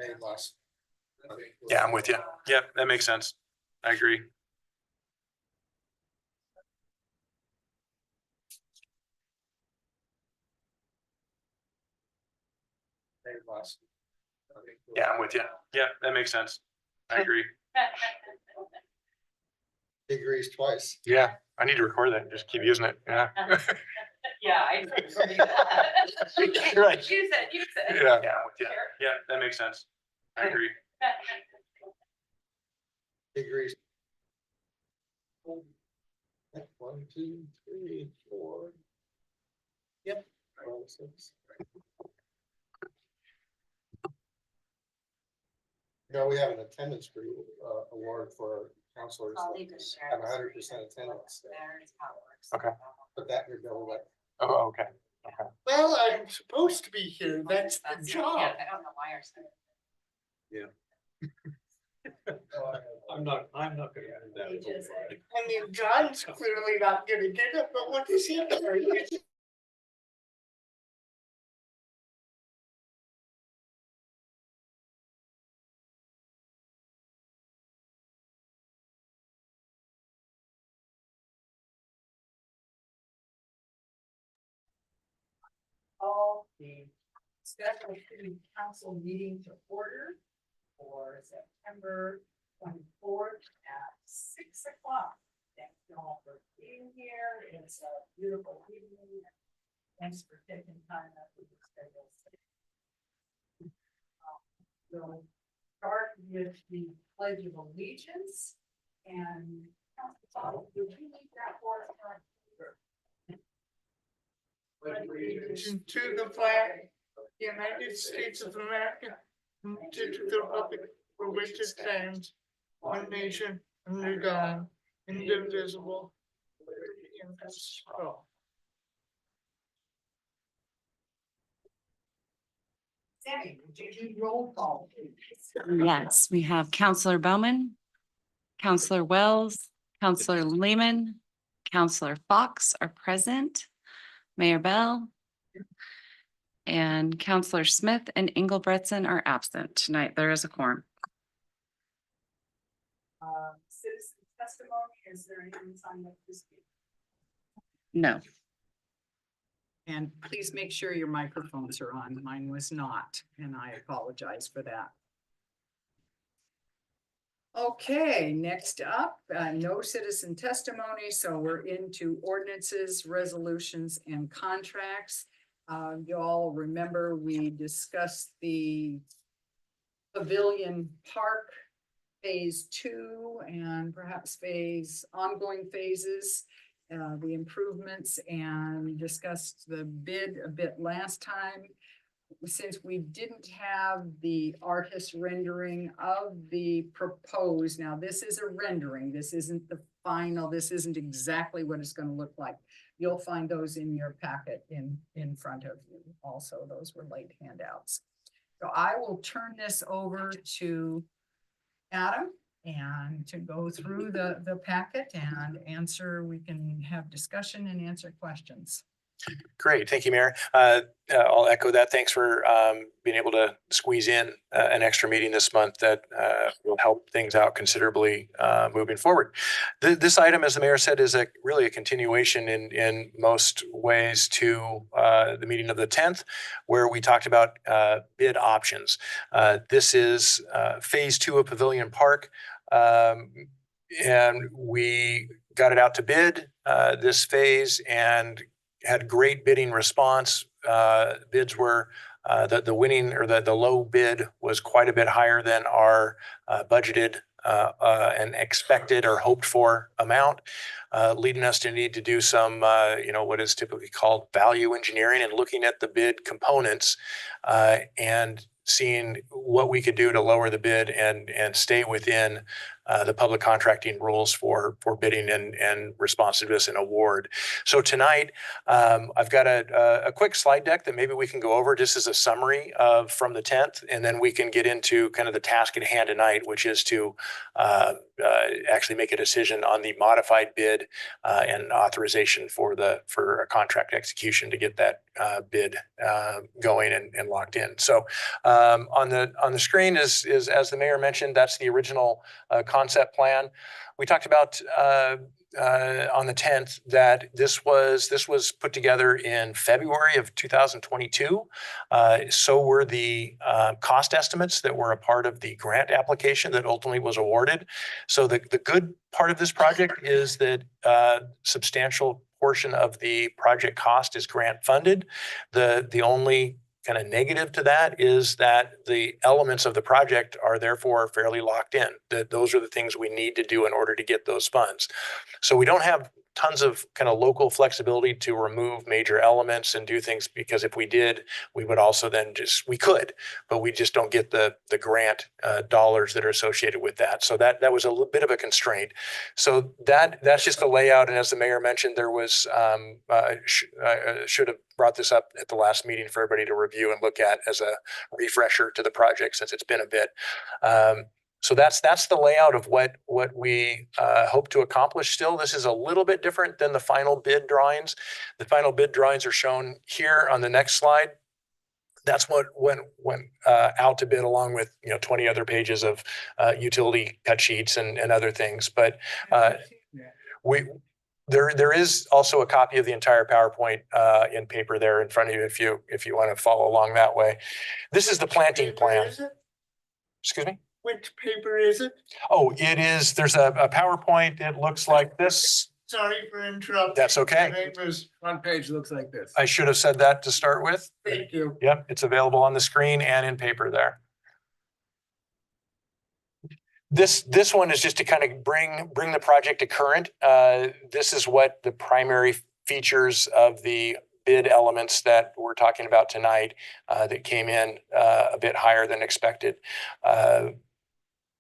made last. Yeah, I'm with you. Yep, that makes sense. I agree. Made last. Yeah, I'm with you. Yep, that makes sense. I agree. Degrees twice. Yeah, I need to record that. Just keep using it. Yeah. Yeah, I. Right. Use it. Yeah, I'm with you. Yeah, that makes sense. I agree. Degrees. 1, 2, 3, 4. Yep. 5, 6. No, we have an attendance award for counselors. I'll leave it there. Have 100% attendance. There's how it works. Okay. But that you're going with. Oh, okay. Okay. Well, I'm supposed to be here. That's the job. Yeah, I don't know why or something. I'm not gonna do that. I mean, John's clearly not gonna get it, but what is he doing? Call the special city council meeting to order for September 24th at 6 o'clock. Thank you all for being here. It's a beautiful evening. Thanks for taking time out of your schedule. We'll start with the Pledge of Allegiance and Council, would you lead that for us? To the flag, United States of America, and to the republic for which it stands, one nation, under God, indivisible. Sammy, would you do roll call, please? Yes, we have Counselor Bowman, Counselor Wells, Counselor Lehman, Counselor Fox are present, Mayor Bell, and Counselor Smith and Engelbretson are absent tonight. There is a quorum. Citizen testimony, is there anyone signed up to speak? No. And please make sure your microphones are on. Mine was not, and I apologize for that. Okay, next up, no citizen testimony, so we're into ordinances, resolutions, and contracts. You all remember we discussed the Pavilion Park Phase 2 and perhaps ongoing phases, the improvements, and discussed the bid a bit last time. Since we didn't have the artist rendering of the proposed, now this is a rendering, this isn't the final, this isn't exactly what it's going to look like. You'll find those in your packet in front of you. Also, those were late handouts. So I will turn this over to Adam and to go through the packet and answer, we can have discussion and answer questions. Great. Thank you, Mayor. I'll echo that. Thanks for being able to squeeze in an extra meeting this month that will help things out considerably moving forward. This item, as the mayor said, is really a continuation in most ways to the meeting of the 10th, where we talked about bid options. This is phase 2 of Pavilion Park. And we got it out to bid this phase and had great bidding response. Bids were the winning, or the low bid was quite a bit higher than our budgeted and expected or hoped for amount, leading us to need to do some, what is typically called value engineering and looking at the bid components and seeing what we could do to lower the bid and stay within the public contracting rules for bidding and responsiveness and award. So tonight, I've got a quick slide deck that maybe we can go over just as a summary of from the 10th, and then we can get into kind of the task at hand tonight, which is to actually make a decision on the modified bid and authorization for a contract execution to get that bid going and locked in. So on the screen is as the mayor mentioned, that's the original concept plan. We talked about on the 10th that this was put together in February of 2022. So were the cost estimates that were a part of the grant application that ultimately was awarded. So the good part of this project is that substantial portion of the project cost is grant funded. The only kind of negative to that is that the elements of the project are therefore fairly locked in. That those are the things we need to do in order to get those funds. So we don't have tons of kind of local flexibility to remove major elements and do things, because if we did, we would also then we could, but we just don't get the grant dollars that are associated with that. So that was a little bit of a constraint. So that's just a layout. And as the mayor mentioned, there was, I should have brought this up at the last meeting for everybody to review and look at as a refresher to the project since it's been a bit. So that's the layout of what we hope to accomplish still. This is a little bit different than the final bid drawings. The final bid drawings are shown here on the next slide. That's what went out to bid, along with 20 other pages of utility cut sheets and other things. But there is also a copy of the entire PowerPoint in paper there in front of you if you want to follow along that way. This is the planting plan. Excuse me? Which paper is it? Oh, it is. There's a PowerPoint. It looks like this. Sorry for interrupting. That's okay. My name is- Front page looks like this. I should have said that to start with. Thank you. Yep, it's available on the screen and in paper there. This one is just to kind of bring the project to current. This is what the primary features of the bid elements that we're talking about tonight that came in a bit higher than expected.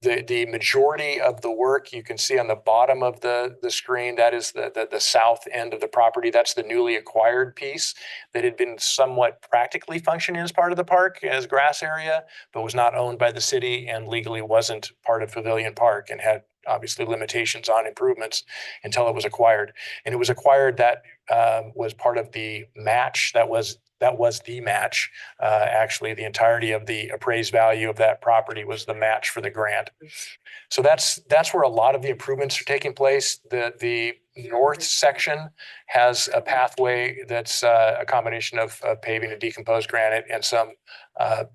The majority of the work you can see on the bottom of the screen, that is the south end of the property. That's the newly acquired piece that had been somewhat practically functioning as part of the park as grass area, but was not owned by the city and legally wasn't part of Pavilion Park and had obviously limitations on improvements until it was acquired. And it was acquired that was part of the match that was the match. Actually, the entirety of the appraised value of that property was the match for the grant. So that's where a lot of the improvements are taking place. The north section has a pathway that's a combination of paving and decomposed granite and some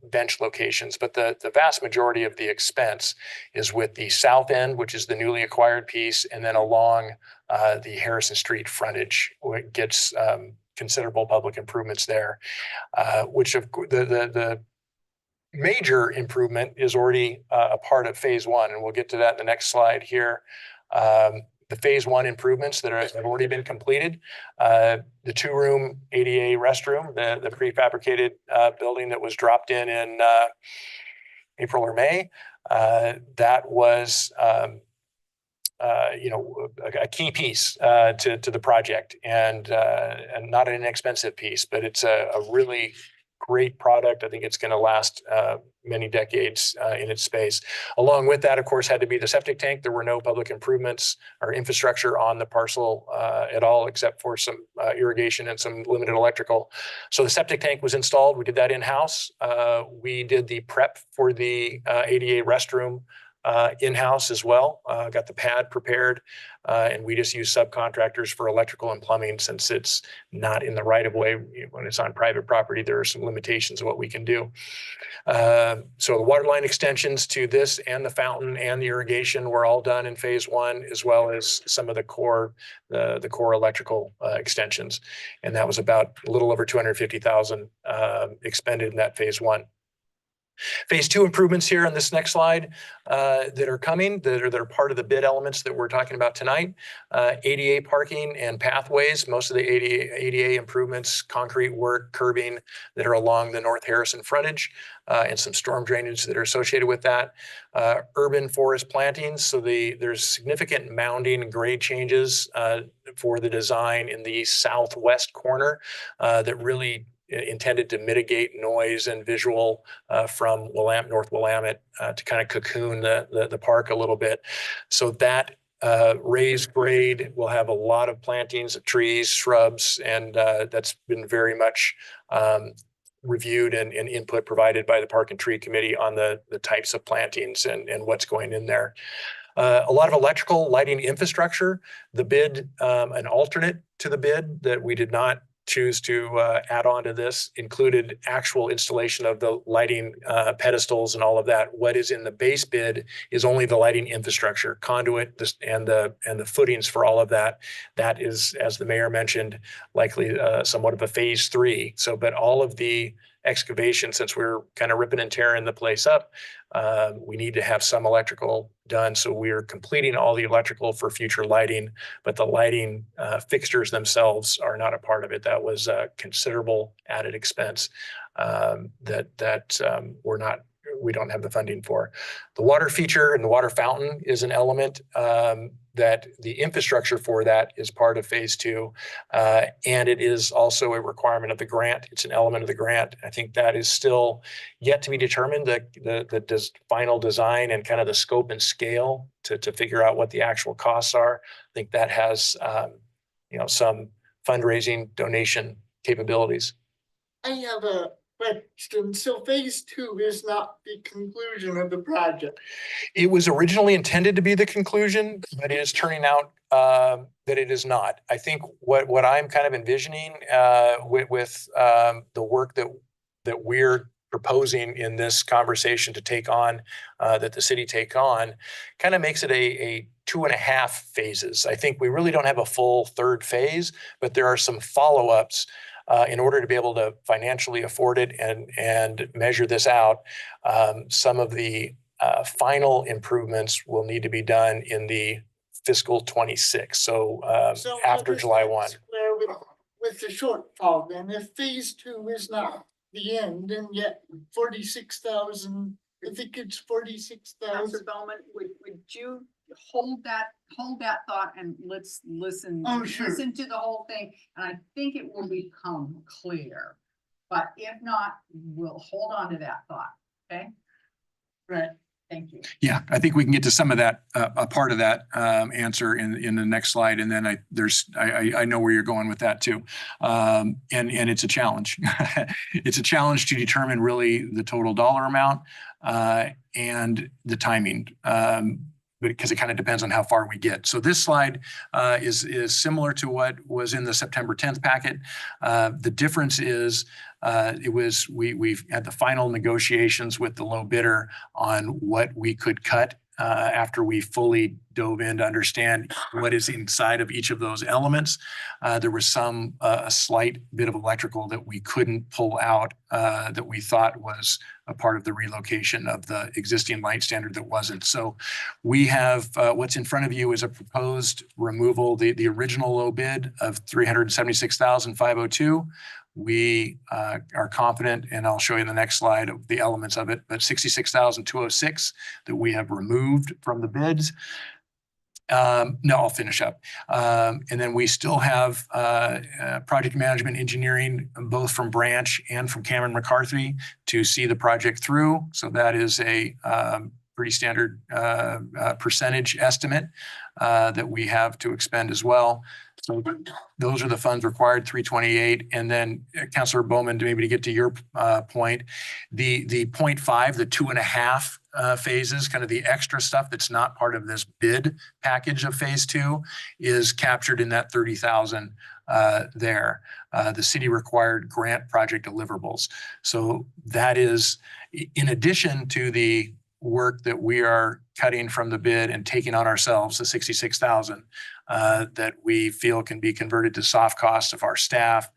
bench locations. But the vast majority of the expense is with the south end, which is the newly acquired piece, and then along the Harrison Street frontage, where it gets considerable public improvements there, which of the major improvement is already a part of phase one. And we'll get to that in the next slide here. The phase one improvements that have already been completed, the 2-room ADA restroom, the prefabricated building that was dropped in April or May, that was a key piece to the project, and not an inexpensive piece, but it's a really great product. I think it's going to last many decades in its space. Along with that, of course, had to be the septic tank. There were no public improvements or infrastructure on the parcel at all, except for some irrigation and some limited electrical. So the septic tank was installed. We did that in-house. We did the prep for the ADA restroom in-house as well, got the pad prepared, and we just use subcontractors for electrical and plumbing since it's not in the right of way. When it's on private property, there are some limitations of what we can do. So the water line extensions to this and the fountain and the irrigation were all done in phase one, as well as some of the core electrical extensions. And that was about a little over $250,000 expended in that phase one. Phase 2 improvements here on this next slide that are coming, that are part of the bid elements that we're talking about tonight. ADA parking and pathways, most of the ADA improvements, concrete work, curbing that are along the North Harrison frontage, and some storm drainage that are associated with that. Urban forest plantings, so there's significant mounding and grade changes for the design in the southwest corner that really intended to mitigate noise and visual from North Willamette to kind of cocoon the park a little bit. So that raised grade will have a lot of plantings of trees, shrubs, and that's been very much reviewed and input provided by the Park and Tree Committee on the types of plantings and what's going in there. A lot of electrical lighting infrastructure. The bid, an alternate to the bid that we did not choose to add on to this, included actual installation of the lighting pedestals and all of that. What is in the base bid is only the lighting infrastructure, conduit, and the footings for all of that. That is, as the mayor mentioned, likely somewhat of a phase 3. So, but all of the excavation, since we're kind of ripping and tearing the place up, we need to have some electrical done. So we're completing all the electrical for future lighting, but the lighting fixtures themselves are not a part of it. That was a considerable added expense that we don't have the funding for. The water feature and the water fountain is an element that the infrastructure for that is part of phase 2. And it is also a requirement of the grant. It's an element of the grant. I think that is still yet to be determined, the final design and kind of the scope and scale to figure out what the actual costs are. I think that has some fundraising donation capabilities. I have a question. So phase 2 is not the conclusion of the project. It was originally intended to be the conclusion, but it is turning out that it is not. I think what I'm kind of envisioning with the work that we're proposing in this conversation to take on, that the city take on, kind of makes it a 2.5 phases. I think we really don't have a full third phase, but there are some follow-ups in order to be able to financially afford it and measure this out. Some of the final improvements will need to be done in the fiscal 26. So after July 1. With the shortfall, then if phase 2 is not the end, and yet 46,000, I think it's 46,000. Counselor Bowman, would you hold that thought and let's listen. Oh, sure. Listen to the whole thing, and I think it will become clear. But if not, we'll hold on to that thought, okay? Right. Thank you. Yeah, I think we can get to some of that, a part of that answer in the next slide. And then I know where you're going with that too. And it's a challenge. It's a challenge to determine really the total dollar amount and the timing. Because it kind of depends on how far we get. So this slide is similar to what was in the September 10th packet. The difference is we've had the final negotiations with the low bidder on what we could cut after we fully dove in to understand what is inside of each of those elements. There was a slight bit of electrical that we couldn't pull out that we thought was a part of the relocation of the existing light standard that wasn't. So we have what's in front of you is a proposed removal, the original low bid of $376,502. We are confident, and I'll show you in the next slide of the elements of it, but $66,206 that we have removed from the bids. No, I'll finish up. And then we still have project management engineering, both from Branch and from Cameron McCarthy, to see the project through. So that is a pretty standard percentage estimate that we have to expend as well. So those are the funds required, 328. And then Councilor Bowman, maybe to get to your point, the 0.5, the 2.5 phases, kind of the extra stuff that's not part of this bid package of phase 2 is captured in that 30,000 there. The city required grant project deliverables. So that is in addition to the work that we are cutting from the bid and taking on ourselves, the 66,000 that we feel can be converted to soft costs of our staff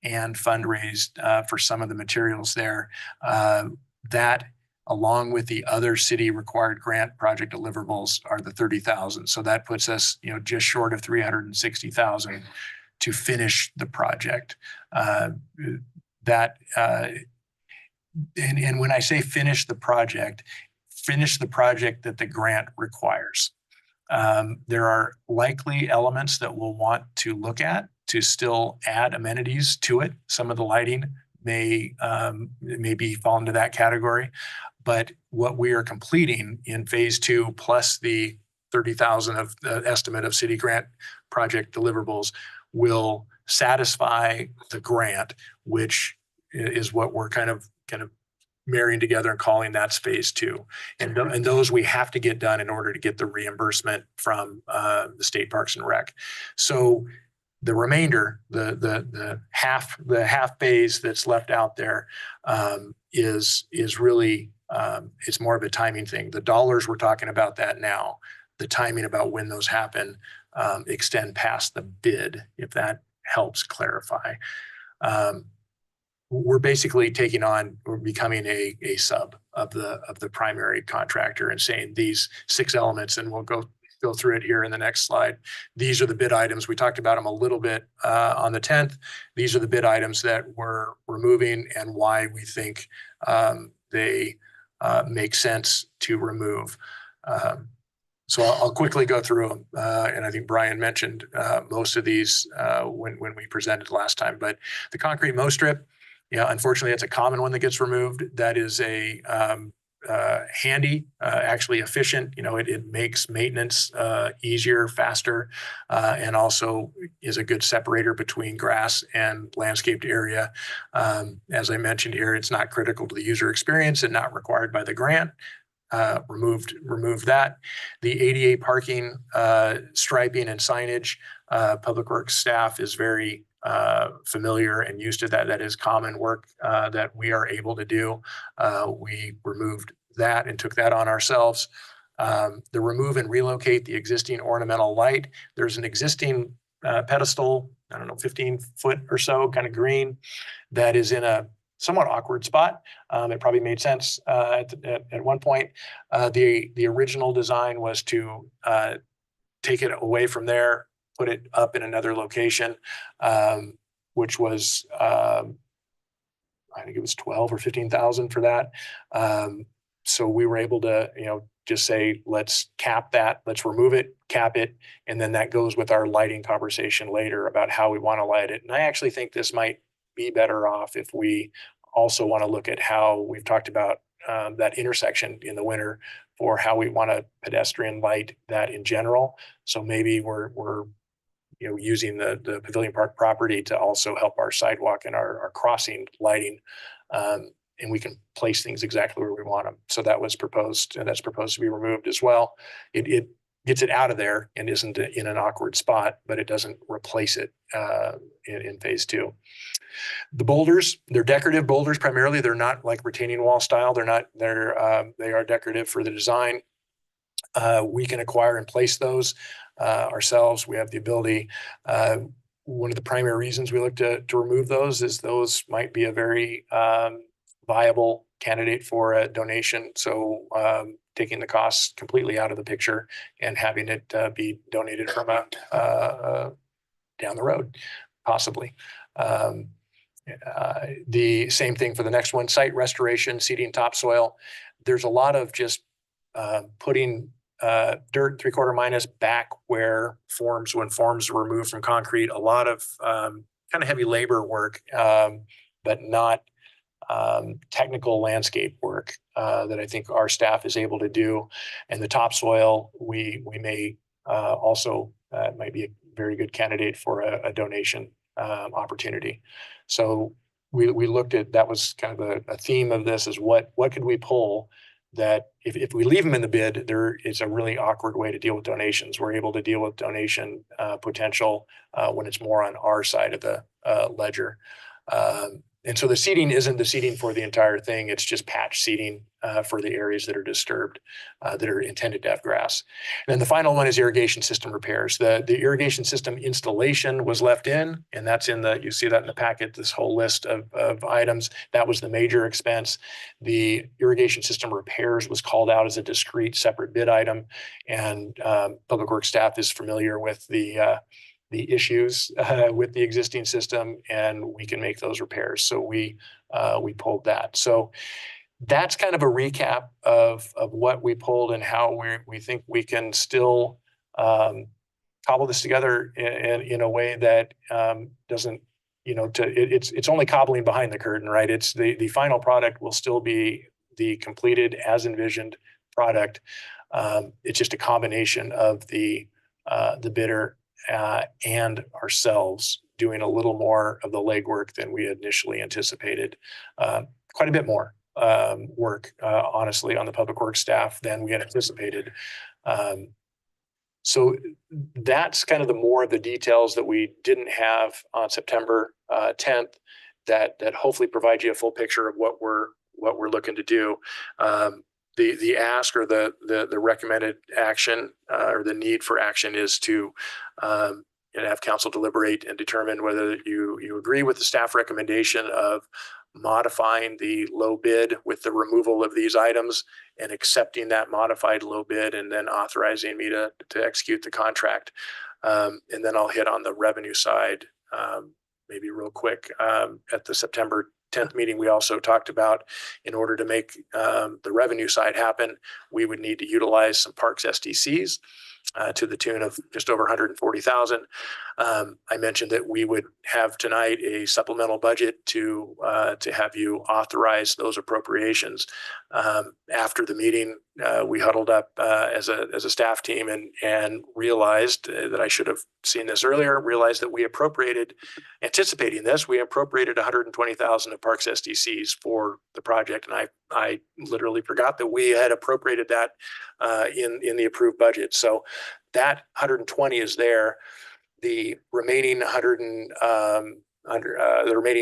and fundraised for some of the materials there. That along with the other city required grant project deliverables are the 30,000. So that puts us, just short of 360,000 to finish the project. And when I say finish the project that the grant requires. There are likely elements that we'll want to look at to still add amenities to it. Some of the lighting may fall into that category. But what we are completing in phase 2 plus the 30,000 of the estimate of city grant project deliverables will satisfy the grant, which is what we're kind of marrying together and calling that phase 2. And those we have to get done in order to get the reimbursement from the state Parks and Rec. So the remainder, the half phase that's left out there is really it's more of a timing thing. The dollars we're talking about that now, the timing about when those happen extend past the bid, if that helps clarify. We're basically we're becoming a sub of the primary contractor and saying these 6 elements, and we'll go through it here in the next slide. These are the bid items. We talked about them a little bit on the 10th. These are the bid items that we're removing and why we think they make sense to remove. So I'll quickly go through them. And I think Brian mentioned most of these when we presented last time, but the concrete mow strip, unfortunately, it's a common one that gets removed. That is a handy, actually efficient. It makes maintenance easier, faster, and also is a good separator between grass and landscaped area. As I mentioned here, it's not critical to the user experience and not required by the grant. Removed that. The ADA parking, striping and signage, Public Works staff is very familiar and used to that. That is common work that we are able to do. We removed that and took that on ourselves. The remove and relocate the existing ornamental light. There's an existing pedestal, 15 foot or so, kind of green, that is in a somewhat awkward spot. It probably made sense at one point. The original design was to take it away from there, put it up in another location, which was, I think it was 12 or 15,000 for that. So we were able to, just say, let's cap that, let's remove it, cap it. And then that goes with our lighting conversation later about how we want to light it. And I actually think this might be better off if we also want to look at how we've talked about that intersection in the winter for how we want to pedestrian light that in general. So maybe we're using the Pavilion Park property to also help our sidewalk and our crossing lighting. And we can place things exactly where we want them. So that was proposed, and that's proposed to be removed as well. It gets it out of there and isn't in an awkward spot, but it doesn't replace it in phase 2. The boulders, they're decorative boulders primarily. They're not like retaining wall style. They are decorative for the design. We can acquire and place those ourselves. We have the ability. One of the primary reasons we look to remove those is those might be a very viable candidate for a donation. So taking the costs completely out of the picture and having it be donated from down the road, possibly. The same thing for the next one, site restoration, seeding topsoil. There's a lot of just putting dirt 3/4 minus back when forms were removed from concrete. A lot of kind of heavy labor work, but not technical landscape work that I think our staff is able to do. And the topsoil, we may also might be a very good candidate for a donation opportunity. So we looked at, that was kind of a theme of this, is what could we pull that if we leave them in the bid, there is a really awkward way to deal with donations. We're able to deal with donation potential when it's more on our side of the ledger. And so the seeding isn't the seeding for the entire thing. It's just patch seeding for the areas that are disturbed, that are intended to have grass. And then the final one is irrigation system repairs. The irrigation system installation was left in, and that's in the, you see that in the packet, this whole list of items. That was the major expense. The irrigation system repairs was called out as a discrete separate bid item. And Public Works staff is familiar with the issues with the existing system, and we can make those repairs. So we pulled that. So that's kind of a recap of what we pulled and how we think we can still cobble this together in a way that doesn't, it's only cobbling behind the curtain, right? It's the final product will still be the completed as envisioned product. It's just a combination of the bidder and ourselves doing a little more of the legwork than we had initially anticipated. Quite a bit more work, honestly, on the Public Works staff than we had anticipated. So that's kind of the more of the details that we didn't have on September 10th that hopefully provide you a full picture of what we're looking to do. The ask or the recommended action or the need for action is to have council deliberate and determine whether you agree with the staff recommendation of modifying the low bid with the removal of these items and accepting that modified low bid and then authorizing me to execute the contract. And then I'll hit on the revenue side maybe real quick. At the September 10th meeting, we also talked about, in order to make the revenue side happen, we would need to utilize some Parks SDCs to the tune of just over 140,000. I mentioned that we would have tonight a supplemental budget to have you authorize those appropriations. After the meeting, we huddled up as a staff team and realized that I should have seen this earlier, realized that we anticipating this, we appropriated 120,000 of Parks SDCs for the project. And I literally forgot that we had appropriated that in the approved budget. So that 120 is there. The remaining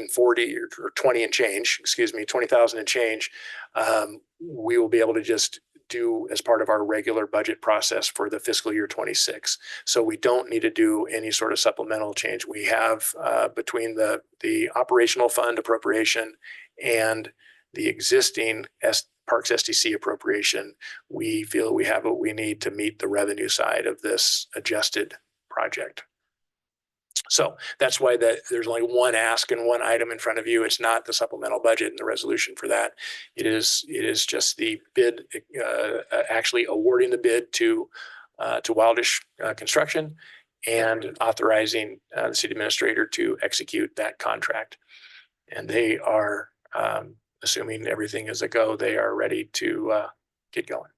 40 or 20 and change, 20,000 and change, we will be able to just do as part of our regular budget process for the fiscal year 26. So we don't need to do any sort of supplemental change. We have between the operational fund appropriation and the existing Parks SDC appropriation, we feel we have what we need to meet the revenue side of this adjusted project. So that's why there's only one ask and one item in front of you. It's not the supplemental budget and the resolution for that. It is just the bid, actually awarding the bid to Wildish Construction and authorizing the city administrator to execute that contract. And they are, assuming everything is a go, they are ready to get going,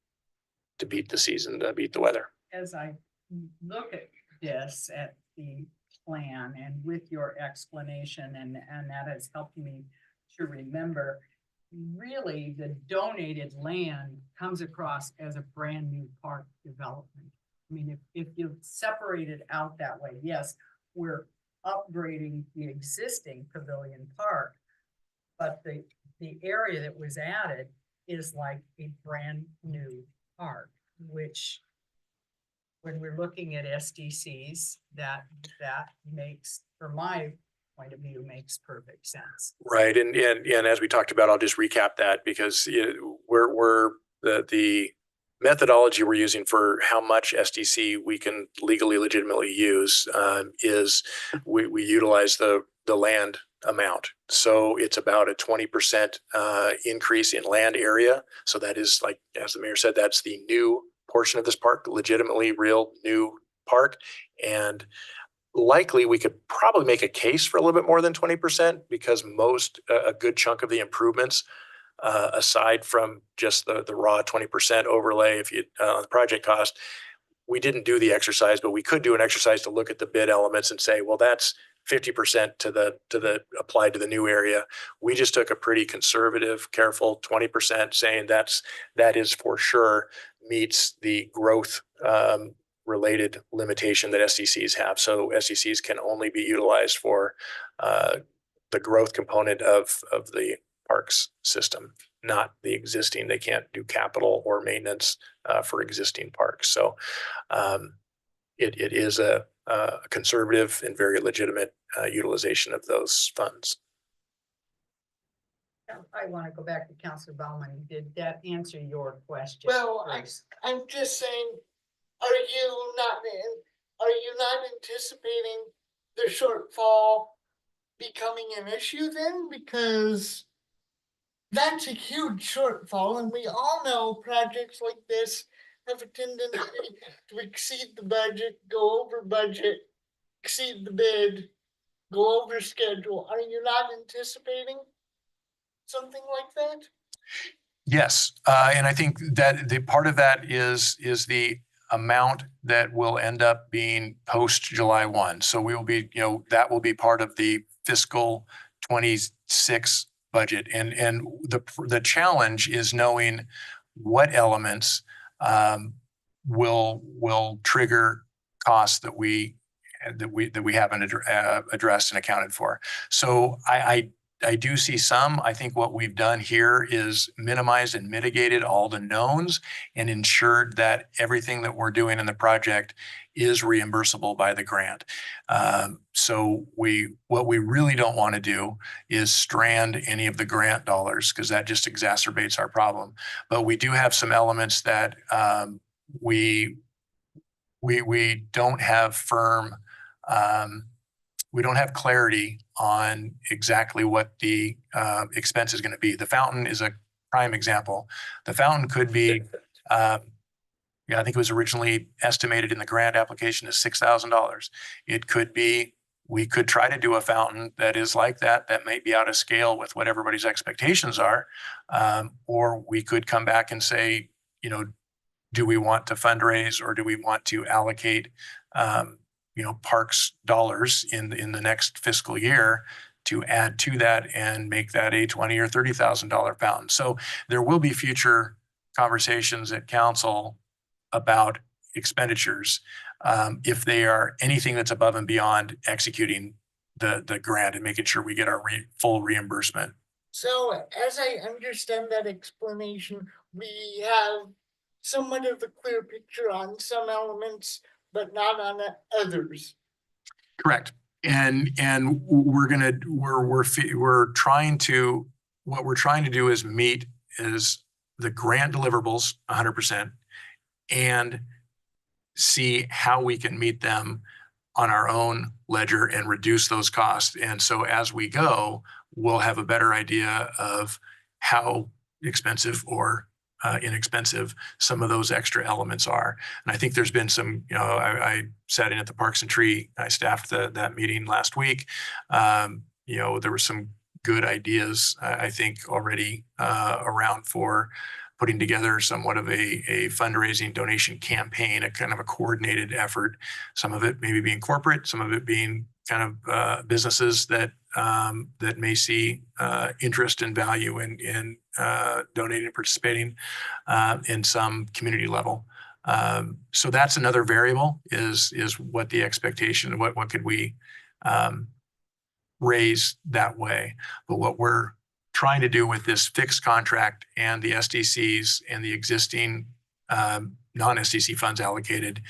to beat the season, to beat the weather. As I look at this, at the plan and with your explanation, and that has helped me to remember, really the donated land comes across as a brand new park development. I mean, if you separate it out that way, yes, we're upgrading the existing Pavilion Park, but the area that was added is like a brand new park, which when we're looking at SDCs, that makes, from my point of view, makes perfect sense. Right. And as we talked about, I'll just recap that because we're the methodology we're using for how much SDC we can legally, legitimately use is we utilize the land amount. So it's about a 20% increase in land area. So that is, like, as the mayor said, that's the new portion of this park, legitimately real new park. And likely we could probably make a case for a little bit more than 20% because a good chunk of the improvements, aside from just the raw 20% overlay, if you the project cost, we didn't do the exercise, but we could do an exercise to look at the bid elements and say, well, that's 50% to the applied to the new area. We just took a pretty conservative, careful 20%, saying that is for sure meets the growth related limitation that SDCs have. So SDCs can only be utilized for the growth component of the parks system, not the existing. They can't do capital or maintenance for existing parks. So it is a conservative and very legitimate utilization of those funds. I want to go back to Counselor Baumann. Did that answer your question? Well, Bruce? I'm just saying, are you not anticipating the shortfall becoming an issue then? Because that's a huge shortfall, and we all know projects like this have a tendency to exceed the budget, go over budget, exceed the bid, go over schedule. Are you not anticipating something like that? Yes, and I think that the part of that is the amount that will end up being post July 1. So we will be, that will be part of the fiscal 26 budget. And the challenge is knowing what elements will trigger costs that we haven't addressed and accounted for. So I do see some. I think what we've done here is minimized and mitigated all the knowns and ensured that everything that we're doing in the project is reimbursable by the grant. So what we really don't want to do is strand any of the grant dollars, because that just exacerbates our problem. But we do have some elements that we don't have firm. We don't have clarity on exactly what the expense is going to be. The fountain is a prime example. The fountain could be, I think it was originally estimated in the grant application as $6,000. It could be, we could try to do a fountain that is like that may be out of scale with what everybody's expectations are. Or we could come back and say, do we want to fundraise, or do we want to allocate parks dollars in the next fiscal year to add to that and make that a $20,000 or $30,000 fountain. So there will be future conversations at council about expenditures if they are anything that's above and beyond executing the grant and making sure we get our full reimbursement. So as I understand that explanation, we have somewhat of a clear picture on some elements, but not on others. Correct. And what we're trying to do is meet the grant deliverables 100% and see how we can meet them on our own ledger and reduce those costs. And so as we go, we'll have a better idea of how expensive or inexpensive some of those extra elements are. And I think there's been some, I sat in at the Parks and Tree, I staffed that meeting last week. There were some good ideas, I think, already around for putting together somewhat of a fundraising donation campaign, a kind of a coordinated effort. Some of it maybe being corporate, some of it being kind of businesses that may see interest and value in donating and participating in some community level. So that's another variable is what the expectation, what could we raise that way. But what we're trying to do with this fixed contract and the SDCs and the existing non-SDC funds allocated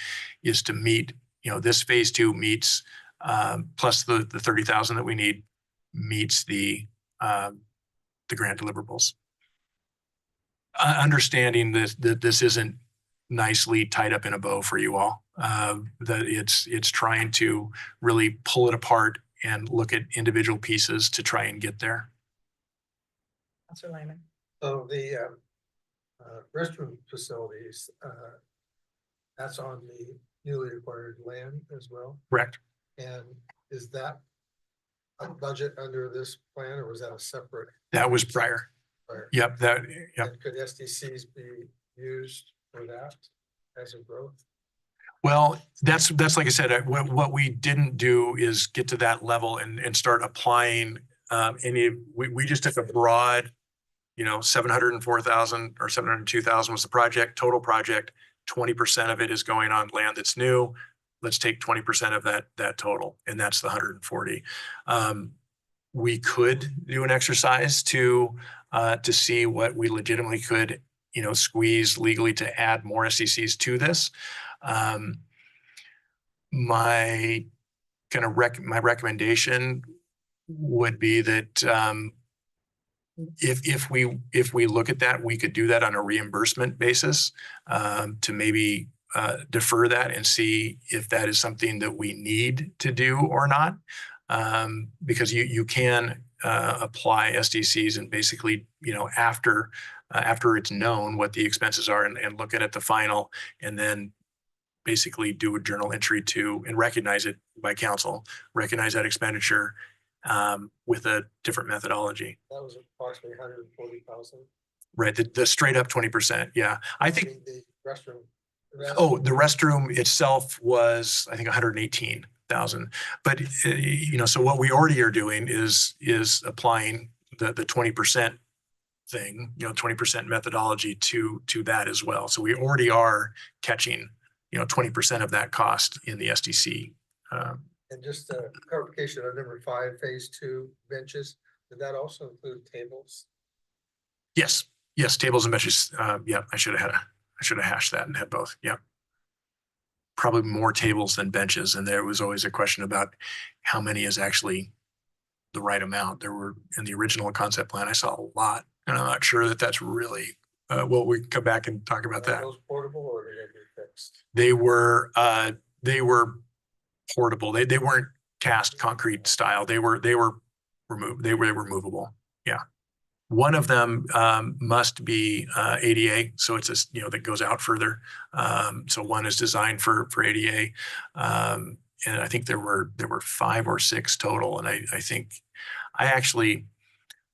is to meet, this phase 2 meets plus the 30,000 that we need meets the grant deliverables. Understanding that this isn't nicely tied up in a bow for you all, that it's trying to really pull it apart and look at individual pieces to try and get there. Counselor Lehman. So the restroom facilities, that's on the newly acquired land as well. Correct. And is that a budget under this plan, or was that a separate? That was prior. Yep. And could SDCs be used for that as a growth? Well, that's like I said, what we didn't do is get to that level and start applying we just took a broad, 704,000 or 702,000 was the project, total project. 20% of it is going on land that's new. Let's take 20% of that total, and that's the 140. we could do an exercise to see what we legitimately could, squeeze legally to add more SDCs to this. My kind of my recommendation would be that if we look at that, we could do that on a reimbursement basis, to maybe defer that and see if that is something that we need to do or not. Because you can apply SDCs and basically, after it's known what the expenses are and look at the final, and then basically do a journal entry to and recognize it by council, recognize that expenditure with a different methodology. That was approximately 140,000. Right, the straight up 20%. Yeah, I think. The restroom. Oh, the restroom itself was, I think, 118,000. But so what we already are doing is applying the 20% thing, 20% methodology to that as well. So we already are catching 20% of that cost in the SDC. And just a clarification on number 5, phase 2 benches, did that also include tables? Yes, tables and benches. Yeah, I should have hashed that and had both. Yeah. Probably more tables than benches. And there was always a question about how many is actually the right amount. There were, in the original concept plan, I saw a lot, and I'm not sure that that's really, well, we can come back and talk about that. Are those portable or did they be fixed? They were portable. They weren't cast concrete style. They were removed. They were movable. Yeah. One of them must be ADA, so it's that goes out further. So one is designed for ADA, and I think there were 5 or 6 total. And I think I actually,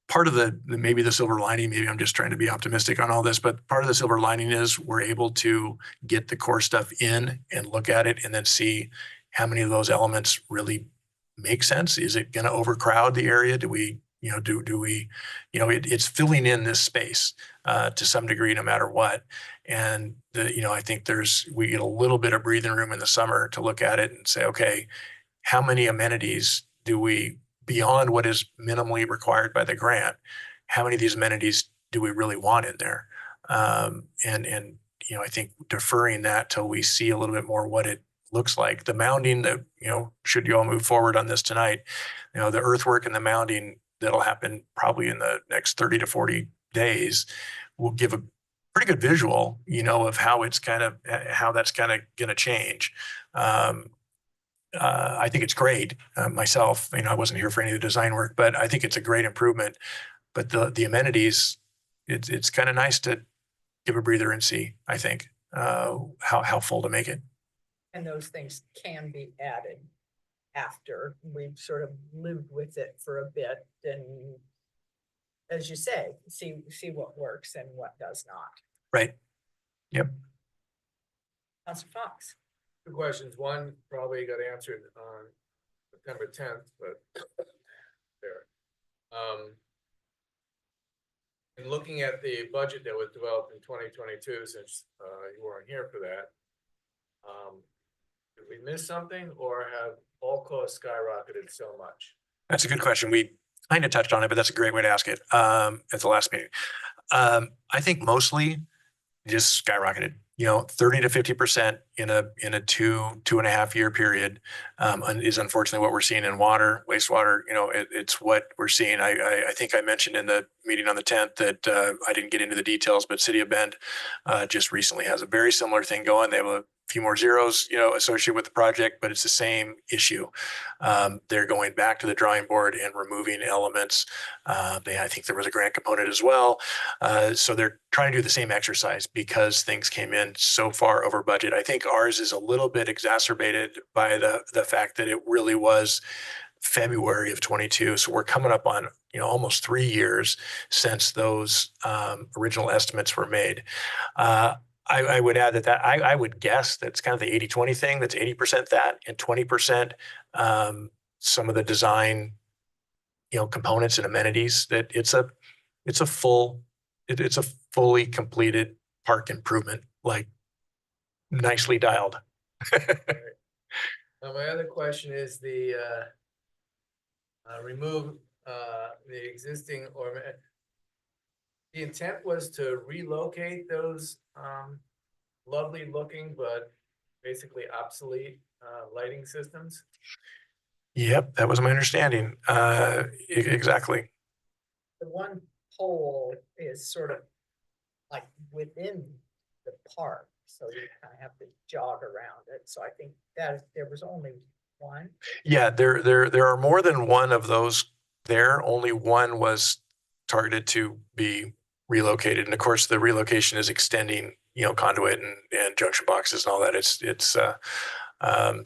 part of the maybe the silver lining, maybe I'm just trying to be optimistic on all this, but part of the silver lining is we're able to get the core stuff in and look at it and then see how many of those elements really make sense. Is it going to overcrowd the area? Do we it's filling in this space to some degree, no matter what. And I think we get a little bit of breathing room in the summer to look at it and say, okay, how many amenities do we, beyond what is minimally required by the grant, how many of these amenities do we really want in there? And I think deferring that till we see a little bit more what it looks like. The mounding that, should you all move forward on this tonight, the earthwork and the mounding that'll happen probably in the next 30 to 40 days will give a pretty good visual, of how that's kind of going to change. I think it's great myself. I wasn't here for any of the design work, but I think it's a great improvement. But the amenities, it's kind of nice to give a breather and see, I think, how full to make it. And those things can be added after we've sort of lived with it for a bit, and as you say, see what works and what does not. Right. Yep. Councilor Fox. 2 questions. One probably got answered on September 10th, but there. In looking at the budget that was developed in 2022, since you weren't here for that, did we miss something, or have all costs skyrocketed so much? That's a good question. We kind of touched on it, but that's a great way to ask it at the last meeting. I think mostly just skyrocketed, 30 to 50% in a 2.5 year period, is unfortunately what we're seeing in water, wastewater. It's what we're seeing. I think I mentioned in the meeting on the 10th that I didn't get into the details, but City of Bend just recently has a very similar thing going. They have a few more zeros, associated with the project, but it's the same issue. They're going back to the drawing board and removing elements. I think there was a grant component as well. So they're trying to do the same exercise because things came in so far over budget. I think ours is a little bit exacerbated by the fact that it really was February of 22. So we're coming up on, almost 3 years since those original estimates were made. I would add that I would guess that's kind of the 80-20 thing. That's 80% that and 20% some of the design, components and amenities. That it's a fully completed park improvement, like nicely dialed. Now, my other question is the remove the existing the intent was to relocate those, lovely looking, but basically obsolete, lighting systems. Yep, that was my understanding. Exactly. The one pole is sort of like within the park, so you kind of have to jog around it. So I think that there was only one. Yeah, there are more than one of those there. Only one was targeted to be relocated. And of course, the relocation is extending, conduit and junction boxes and all that.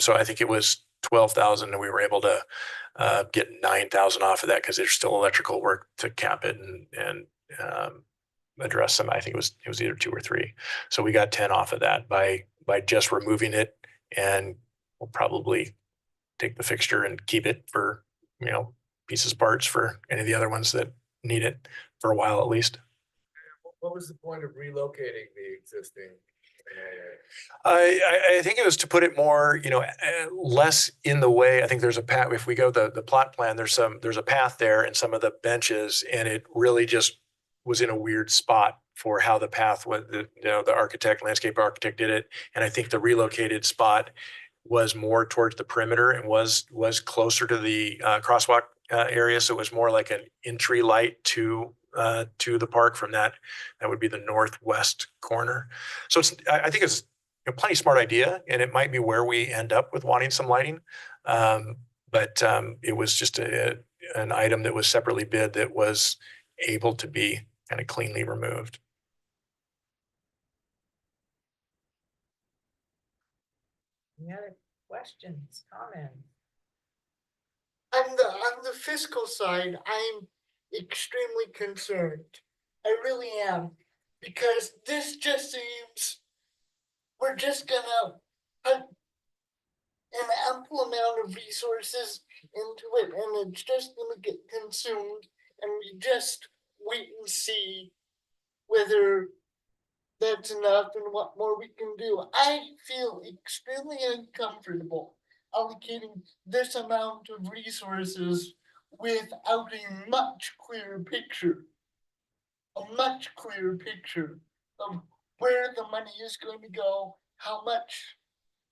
So I think it was 12,000 and we were able to get 9,000 off of that because there's still electrical work to cap it and address some. I think it was either 2 or 3. So we got 10 off of that by just removing it, and we'll probably take the fixture and keep it for, pieces, parts for any of the other ones that need it for a while at least. What was the point of relocating the existing? I think it was to put it more, less in the way. I think there's a path. If we go the plot plan, there's a path there and some of the benches, and it really just was in a weird spot for how the path was. The landscape architect did it, and I think the relocated spot was more towards the perimeter and was closer to the crosswalk area. So it was more like an entry light to the park from that. That would be the northwest corner. So I think it's a plenty smart idea, and it might be where we end up with wanting some lighting. But it was just an item that was separately bid that was able to be kind of cleanly removed. Any other questions, comments? On the fiscal side, I'm extremely concerned. I really am, because this just seems we're just gonna put an ample amount of resources into it, and it's just gonna get consumed, and we just wait and see whether that's enough and what more we can do. I feel extremely uncomfortable allocating this amount of resources without a much clearer picture. A much clearer picture of where the money is going to go, how much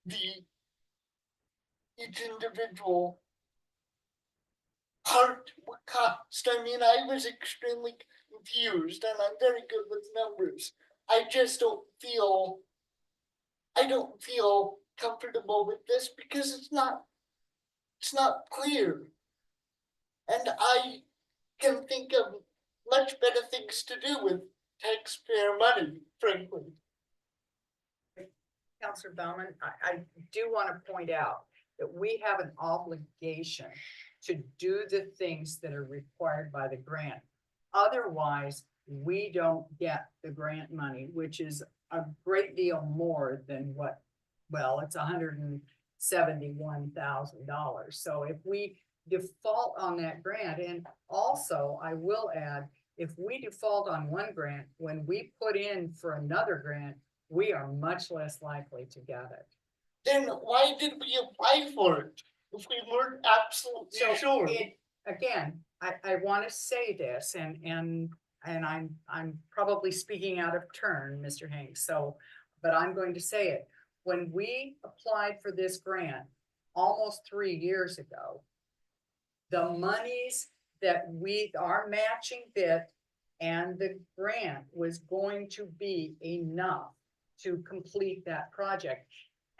each individual part would cost. I mean, I was extremely confused, and I'm very good with numbers. I don't feel comfortable with this because it's not clear. And I can think of much better things to do with taxpayer money, frankly. Counselor Bauman, I do want to point out that we have an obligation to do the things that are required by the grant. Otherwise, we don't get the grant money, which is a great deal more than it's $171,000. So if we default on that grant, and also I will add, if we default on one grant, when we put in for another grant, we are much less likely to get it. Then why did we apply for it if we weren't absolutely sure? Again, I want to say this, and I'm probably speaking out of turn, Mr. Hanks. But I'm going to say it. When we applied for this grant almost 3 years ago, the monies that our matching bid and the grant was going to be enough to complete that project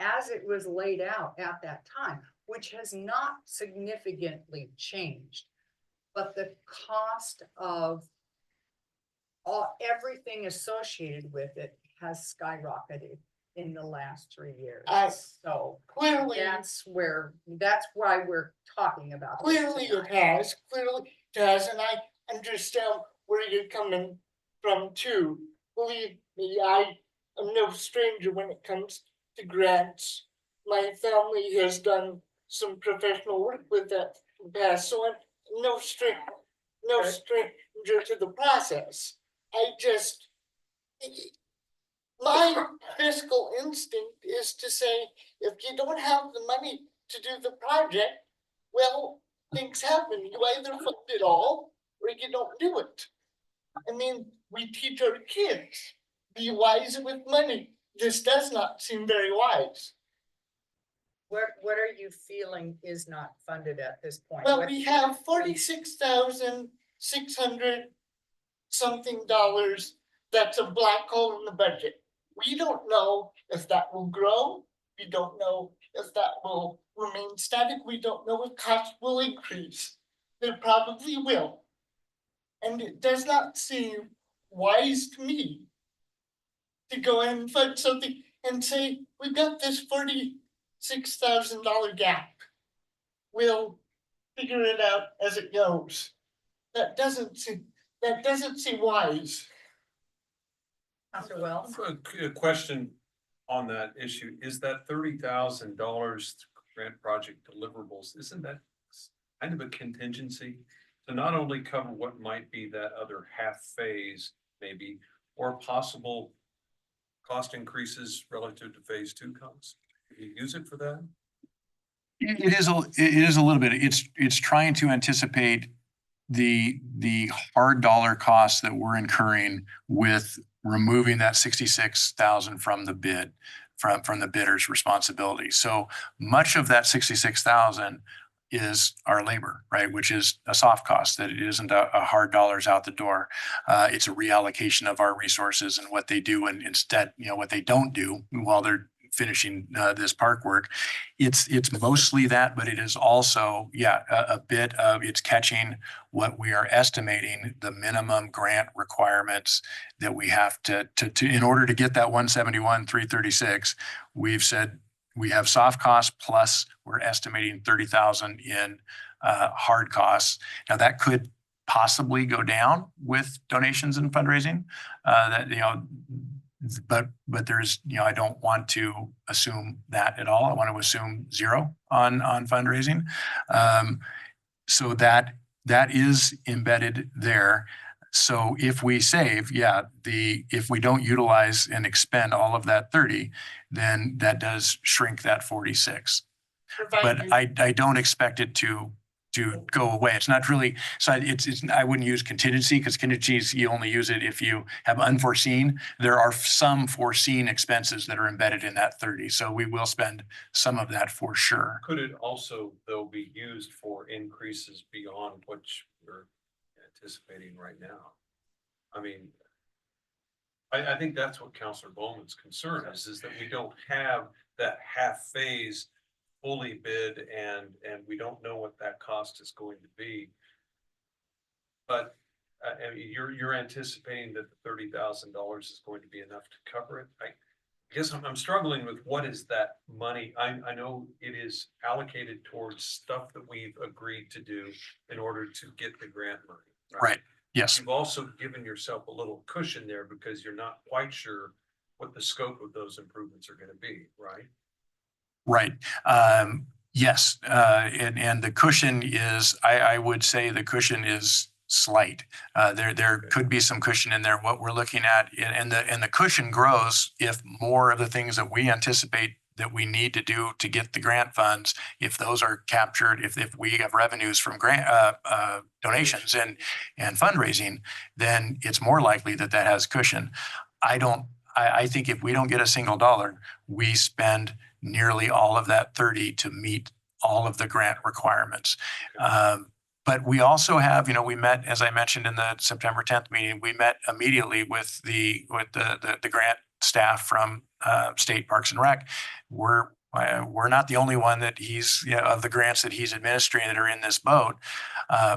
as it was laid out at that time, which has not significantly changed. But the cost of everything associated with it has skyrocketed in the last 3 years. So Clearly, that's why we're talking about this clearly tonight. it has, and I understand where you're coming from too. Believe me, I am no stranger when it comes to grants. My family has done some professional work with that in the past, so I'm no stranger to the process. My fiscal instinct is to say, if you don't have the money to do the project, well, things happen. You either fund it all or you don't do it. I mean, we teach our kids, be wise with money. This does not seem very wise. What are you feeling is not funded at this point? Well, What- we have 46,600 something dollars. That's a black hole in the budget. We don't know if that will grow. We don't know if that will remain static. We don't know if costs will increase. They probably will. And it does not seem wise to me to go and fund something and say, we've got this $46,000 gap. We'll figure it out as it goes. That doesn't seem wise. Counselor Wells? A question on that issue, is that $30,000 grant project deliverables, isn't that kind of a contingency to not only cover what might be that other half phase maybe, or possible cost increases relative to phase 2 costs? Can you use it for that? It is a little bit, it's trying to anticipate the hard dollar costs that we're incurring with removing that 66,000 from the bid, from the bidder's responsibility. So much of that 66,000 is our labor, right? Which is a soft cost, that it isn't a hard dollars out the door. It's a reallocation of our resources and what they do, and instead, what they don't do while they're finishing this park work. It's mostly that, but it is also, a bit of, it's catching what we are estimating the minimum grant requirements that we have to in order to get that 171,336. We've said we have soft costs plus we're estimating 30,000 in hard costs. Now that could possibly go down with donations and fundraising. But there's, I don't want to assume that at all. I want to assume zero on fundraising. So that is embedded there. So if we save, if we don't utilize and expend all of that 30, then that does shrink that 46. But I don't expect it to go away. It's not really, so I wouldn't use contingency, because contingencies, you only use it if you have unforeseen. There are some foreseen expenses that are embedded in that 30. So we will spend some of that for sure. Could it also, though, be used for increases beyond what you're anticipating right now? I mean, I think that's what Councilor Bowman's concern is that we don't have that half phase fully bid and we don't know what that cost is going to be. But I mean, you're anticipating that the $30,000 is going to be enough to cover it. I guess I'm struggling with what is that money. I know it is allocated towards stuff that we've agreed to do in order to get the grant money. Right. Yes. You've also given yourself a little cushion there because you're not quite sure what the scope of those improvements are going to be, right? Right. Yes. And the cushion is, I would say the cushion is slight. There could be some cushion in there. What we're looking at, and the cushion grows if more of the things that we anticipate that we need to do to get the grant funds, if those are captured, if we have revenues from grant donations and fundraising, then it's more likely that has cushion. I think if we don't get a single dollar, we spend nearly all of that 30 to meet all of the grant requirements. But we also have, we met, as I mentioned in the September 10th meeting, we met immediately with the grant staff from State Parks and Rec. We're not the only one that he's, of the grants that he's administering that are in this boat.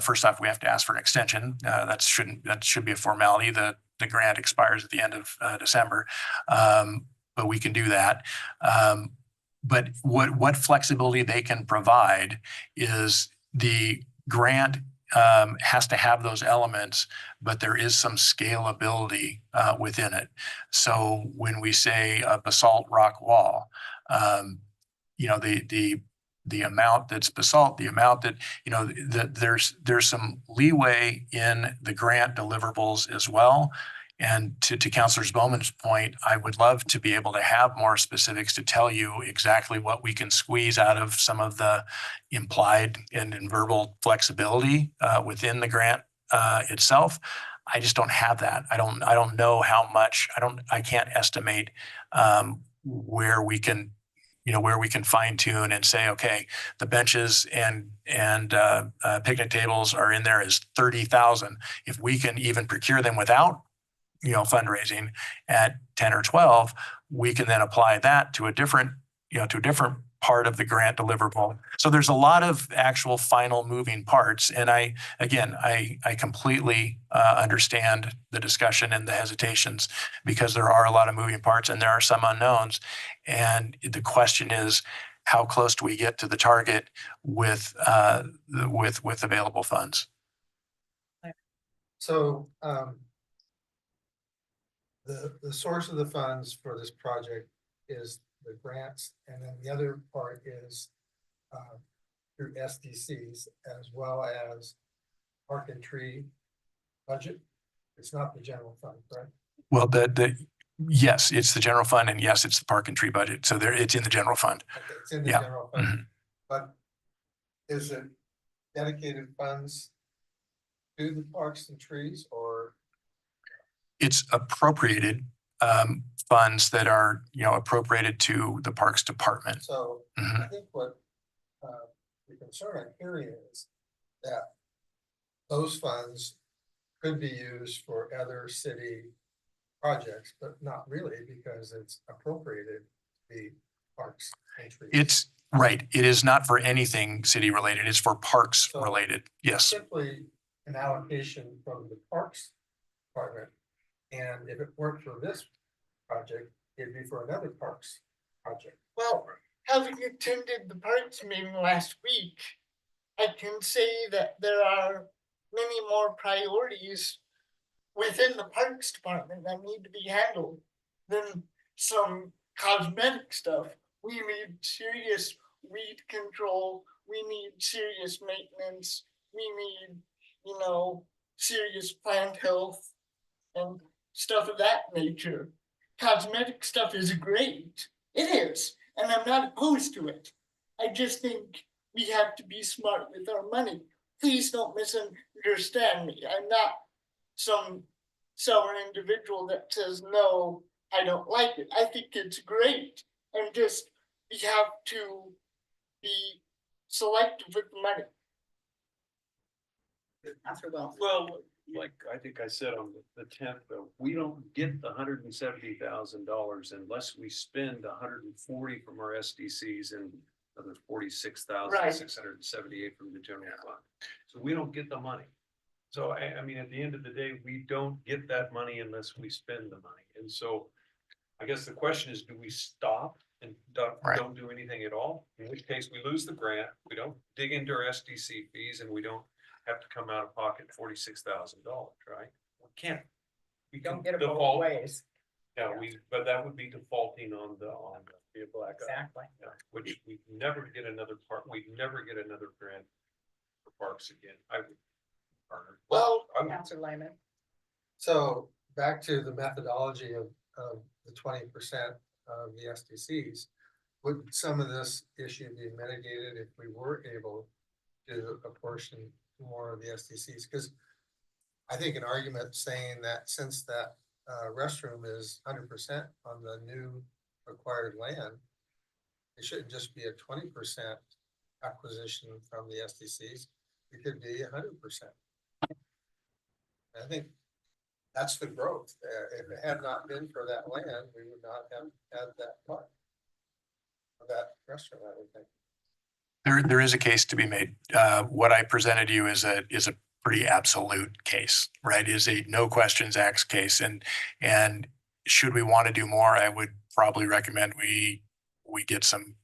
First off, we have to ask for an extension. That should be a formality. The grant expires at the end of December, but we can do that. But what flexibility they can provide is the grant has to have those elements, but there is some scalability within it. So when we say a basalt rock wall, the amount that's basalt, the amount that, there's some leeway in the grant deliverables as well. And to Counselor Bowman's point, I would love to be able to have more specifics to tell you exactly what we can squeeze out of some of the implied and verbal flexibility within the grant itself. I just don't have that. I don't know how much, I can't estimate where we can, where we can fine tune and say, okay, the benches and picnic tables are in there as 30,000. If we can even procure them without, fundraising at 10 or 12, we can then apply that to a different part of the grant deliverable. So there's a lot of actual final moving parts. And I completely understand the discussion and the hesitations because there are a lot of moving parts and there are some unknowns. And the question is, how close do we get to the target with available funds? So, the source of the funds for this project is the grants, and then the other part is through SDCs as well as Park and Tree budget. It's not the general fund, right? Well, yes, it's the general fund, and yes, it's the Park and Tree budget. So it's in the general fund. Okay, it's in the Yeah. general fund, but is it dedicated funds to the parks and trees, or? It's appropriated funds that are, appropriated to the Parks Department. So Mhm. I think what the concern I'm hearing is that those funds could be used for other city projects, but not really because it's appropriated to be parks and trees. It's right. It is not for anything city related. It's for parks So- related. Yes. Simply an allocation from the Parks Department. And if it weren't for this project, it'd be for another parks project. Well, having attended the parks meeting last week, I can say that there are many more priorities within the Parks Department that need to be handled than some cosmetic stuff. We need serious weed control, we need serious maintenance, we need, serious plant health and stuff of that nature. Cosmetic stuff is great. It is, and I'm not opposed to it. I just think we have to be smart with our money. Please don't misunderstand me. I'm not some sour individual that says, no, I don't like it. I think it's great. And just, we have to be selective with the money. Counselor Wells. Well, like I think I said on the 10th, though, we don't get the $170,000 unless we spend 140 from our SDCs and another 46,678 from the general fund. So we don't get the money. So I mean, at the end of the day, we don't get that money unless we spend the money. And so I guess the question is, do we stop and don't do anything at all? In which case we lose the grant, we don't dig into our SDC fees, and we don't have to come out of pocket $46,000, right? We can't. We Don't can get it both default. ways. Yeah, but that would be defaulting on the vehicle. Exactly. Yeah, which we never get another we never get another grant for parks again. I would. Well, Counselor Lehman. So back to the methodology of the 20% of the SDCs, would some of this issue be mitigated if we were able to apportion more of the SDCs? Because I think an argument saying that since that restroom is 100% on the new acquired land, it shouldn't just be a 20% acquisition from the SDCs. It could be 100%. I think that's the growth. If it had not been for that land, we would not have had that part of that restaurant, I would think. There is a case to be made. What I presented you is a pretty absolute case, right? Is a no questions asked case. And should we want to do more, I would probably recommend we get some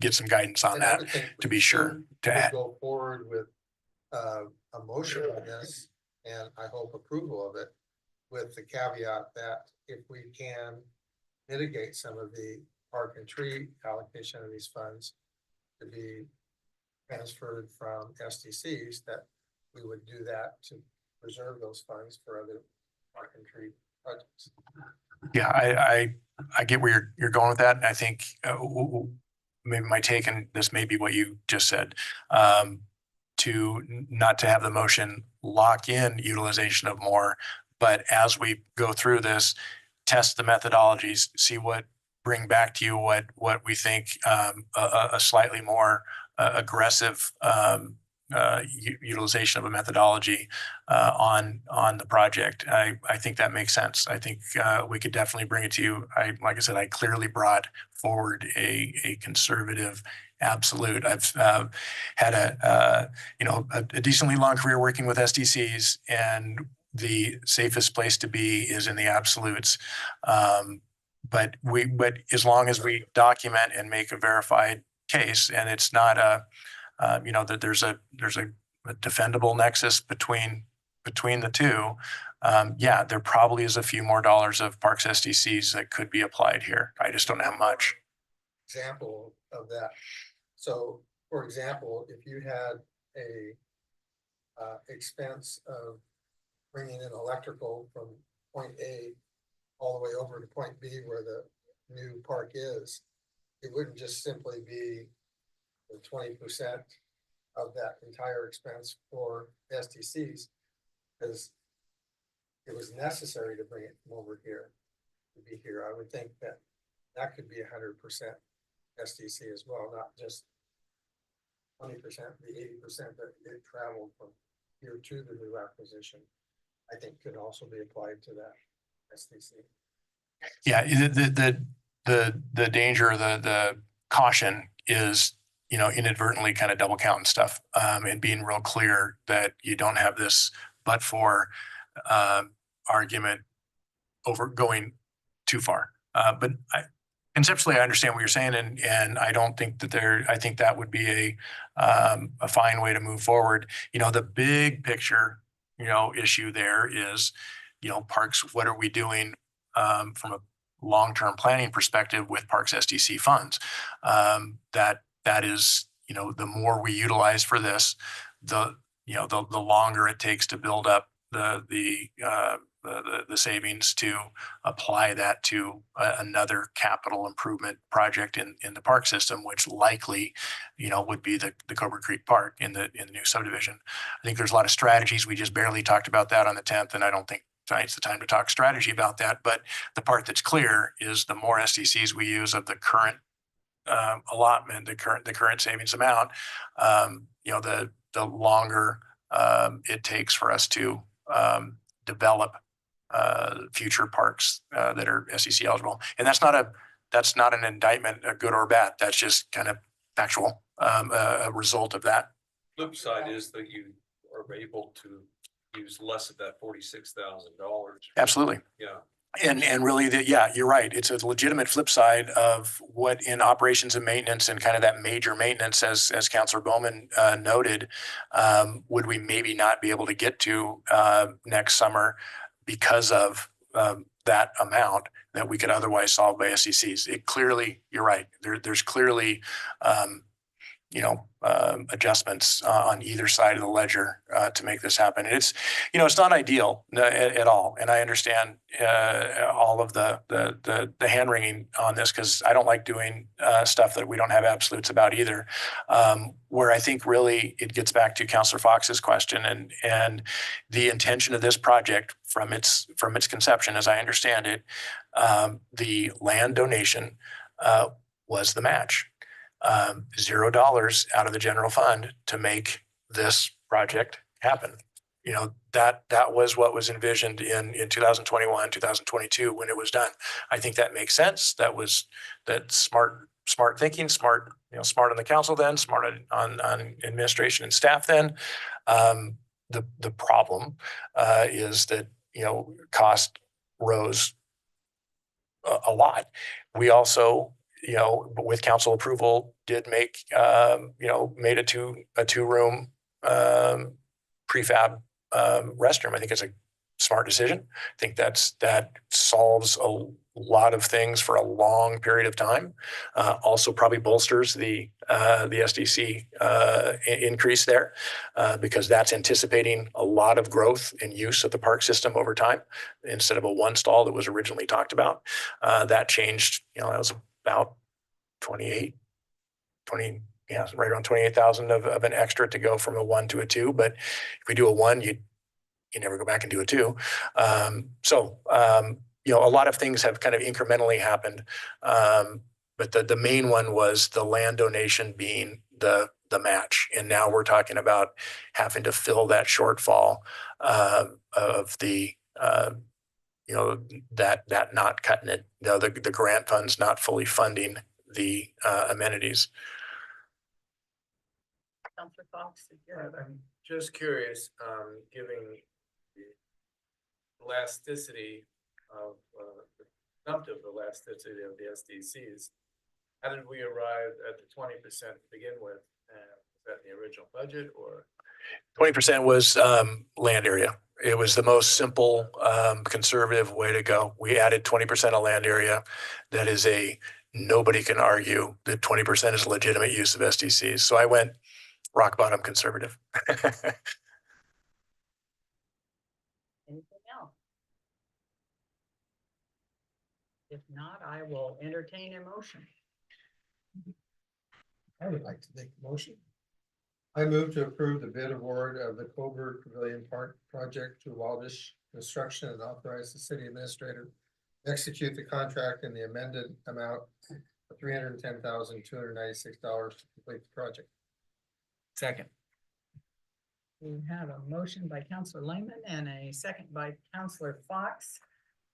guidance on And I that would think to we be sure should to add. go forward with a motion on this, and I hope approval of it, with the caveat that if we can mitigate some of the park and tree allocation of these funds to be transferred from SDCs, that we would do that to preserve those funds for other park and tree projects. Yeah, I get where you're going with that. And I think maybe my take, and this may be what you just said, not to have the motion lock in utilization of more, but as we go through this, test the methodologies, see bring back to you what we think a slightly more aggressive utilization of a methodology on the project. I think that makes sense. I think we could definitely bring it to you. Like I said, I clearly brought forward a conservative absolute. I've had a decently long career working with SDCs, and the safest place to be is in the absolutes. But as long as we document and make a verified case, and it's not that there's a defendable nexus between the two. Yeah, there probably is a few more dollars of Parks SDCs that could be applied here. I just don't have much. Example of that. So, for example, if you had a expense of bringing in electrical from point A all the way over to point B where the new park is, it wouldn't just simply be the 20% of that entire expense for SDCs, because it was necessary to bring it from over here to be here. I would think that could be 100% SDC as well, not just 20%, the 80% that it traveled from here to the new acquisition, I think could also be applied to that SDC. Yeah, the danger, the caution is, inadvertently kind of double counting stuff, and being real clear that you don't have this but for argument over going too far. But conceptually, I understand what you're saying, and I don't think that I think that would be a fine way to move forward. The big picture, issue there is, parks, what are we doing from a long-term planning perspective with Parks SDC funds? That is, the more we utilize for this, the longer it takes to build up the savings to apply that to another capital improvement project in the park system, which likely, would be the Cobra Creek Park in the new subdivision. I think there's a lot of strategies. We just barely talked about that on the 10th, and I don't think tonight's the time to talk strategy about that. But the part that's clear is the more SDCs we use of the current allotment, the current savings amount, the longer it takes for us to develop future parks that are SDC eligible. And that's not an indictment, a good or bad. That's just kind of factual, a result of that. Flip side is that you are able to use less of that $46,000. Absolutely. Yeah. And really, you're right. It's a legitimate flip side of what in operations and maintenance and kind of that major maintenance, as Councilor Bowman noted, would we maybe not be able to get to next summer because of that amount that we could otherwise solve by SDCs. It clearly, you're right. There's clearly, adjustments on either side of the ledger to make this happen. It's, it's not ideal at all. And I understand all of the hand wringing on this, because I don't like doing stuff that we don't have absolutes about either. Where I think really it gets back to Councilor Fox's question and the intention of this project from its conception, as I understand it, the land donation was the match. $0 out of the general fund to make this project happen. That was what was envisioned in 2021, 2022 when it was done. I think that makes sense. That smart thinking, smart on the council then, smart on administration and staff then. The problem is that, cost rose a lot. We also, with council approval, did make, made a two-room prefab restroom. I think it's a smart decision. I think that solves lot of things for a long period of time. Also probably bolsters the SDC increase there because that's anticipating a lot of growth and use of the park system over time instead of a one stall that was originally talked about. That changed, that was about 20, yeah, right around 28,000 of an extra to go from a 1 to a 2. But if we do a 1, you never go back and do a 2. A lot of things have kind of incrementally happened. But the main one was the land donation being the match. And now we're talking about having to fill that shortfall of the, that not cutting it, the grant funds not fully funding the amenities. Counselor Fox? I'm just curious, giving the elasticity of, the consumptive elasticity of the SDCs. How did we arrive at the 20% to begin with? Was that in the original budget or? 20% was land area. It was the most simple, conservative way to go. We added 20% of land area. That is nobody can argue that 20% is legitimate use of SDCs. So I went rock bottom conservative. Anything else? If not, I will entertain a motion. I would like to make a motion. I move to approve the bid award of the Covert Pavilion Park project to Waldish Construction and authorize the city administrator to execute the contract in the amended amount of $310,296 to complete the project. Second. We have a motion by Counselor Lehman and a second by Counselor Fox.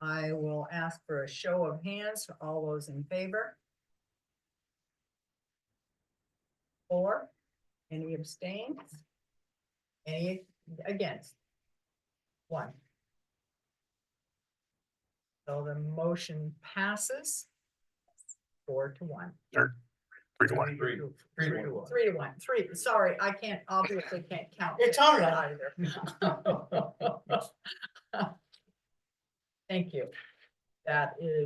I will ask for a show of hands for all those in favor. 4. Any abstained? Any against? 1. So the motion passes 4-1. 3-1. 3-1. 3. Sorry, I obviously can't count. It's all right. Either. Thank you.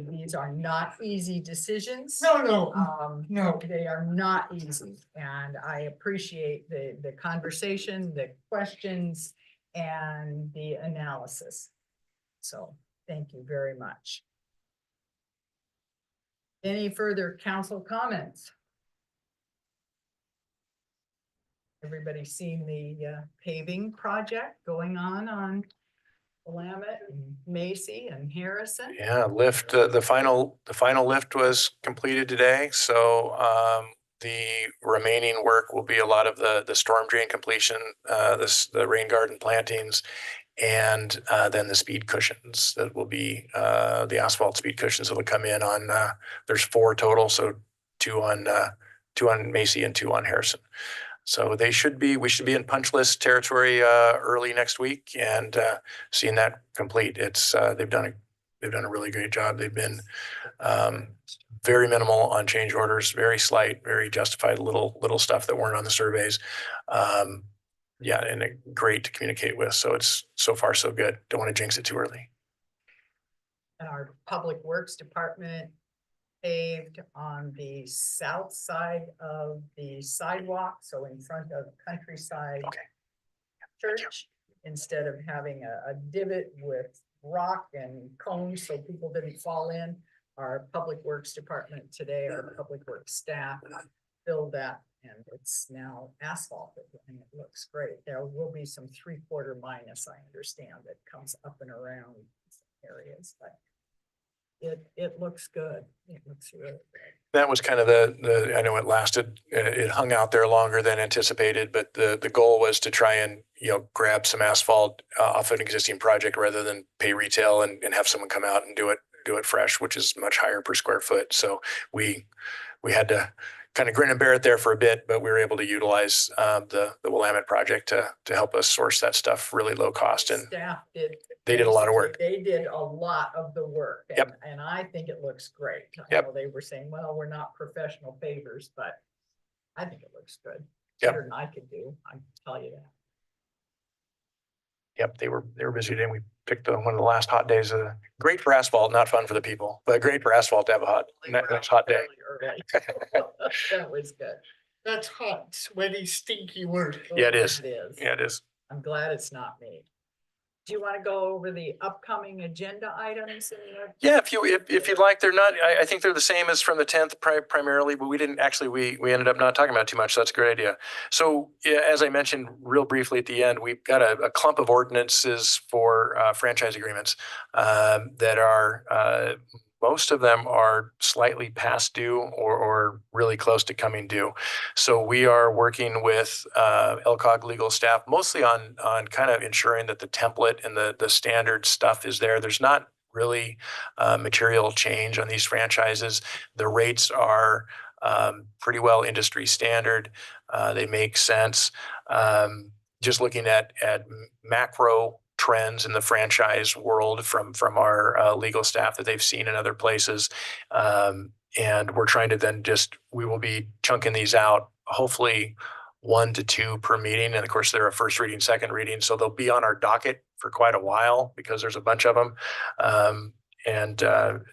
These are not easy decisions. No. They are not easy, and I appreciate the conversation, the questions, and the analysis. So, thank you very much. Any further council comments? Everybody seen the paving project going on Willamette and Macy and Harrison? Yeah, lift, the final lift was completed today. So the remaining work will be a lot of the storm drain completion, the rain garden plantings, and then the speed cushions that will be the asphalt speed cushions that will come in on, there's 4 total. So 2 on Macy and 2 on Harrison. So we should be in punch list territory early next week and seeing that complete. It's they've done a really great job. They've been very minimal on change orders, very slight, very justified little stuff that weren't on the surveys. Yeah, and great to communicate with. So it's so far so good. Don't want to jinx it too early. And our Public Works Department paved on the south side of the sidewalk, so in front of Countryside Church, instead of having a divot with rock and cones so people didn't fall in. Our Public Works Department today, our Public Works staff filled that, and it's now asphalted and it looks great. There will be some 3/4 minus, I understand, that comes up and around areas, but it looks good. It looks really good. That was kind of I know it lasted, it hung out there longer than anticipated, but the goal was to try and, grab some asphalt off an existing project rather than pay retail and have someone come out and do it fresh, which is much higher per square foot. So we had to kind of grin and bear it there for a bit, but we were able to utilize the Willamette project to help us source that stuff really low cost. And Staff they did a lot of work. They did a lot of the work. And, Yep. and I think it looks great. I Yep. know they were saying, well, we're not professional pavers, but I think it looks good. Yep. Better than I could do, I can tell you that. Yep, they were busy today. We picked one of the last hot days. Great for asphalt, not fun for the people, but great for asphalt to have a nice hot day. Early. That was good. That's hot, sweaty, stinky work. Yeah, it is. It is. Yeah, it is. I'm glad it's not me. Do you want to go over the upcoming agenda items? Yeah, if you'd like, they're not, I think they're the same as from the 10th primarily, but we didn't actually, we ended up not talking about too much. So that's a great idea. So yeah, as I mentioned real briefly at the end, we've got a clump of ordinances for franchise agreements that are most of them are slightly past due or really close to coming due. So we are working with LCOG legal staff, mostly on kind of ensuring that the template and the standard stuff is there. There's not really material change on these franchises. The rates are pretty well industry standard. They make sense. Just looking at macro trends in the franchise world from our legal staff that they've seen in other places. And we're trying to then we will be chunking these out, hopefully 1 to 2 per meeting. And of course, they're a first reading, second reading. So they'll be on our docket for quite a while because there's a bunch of them. And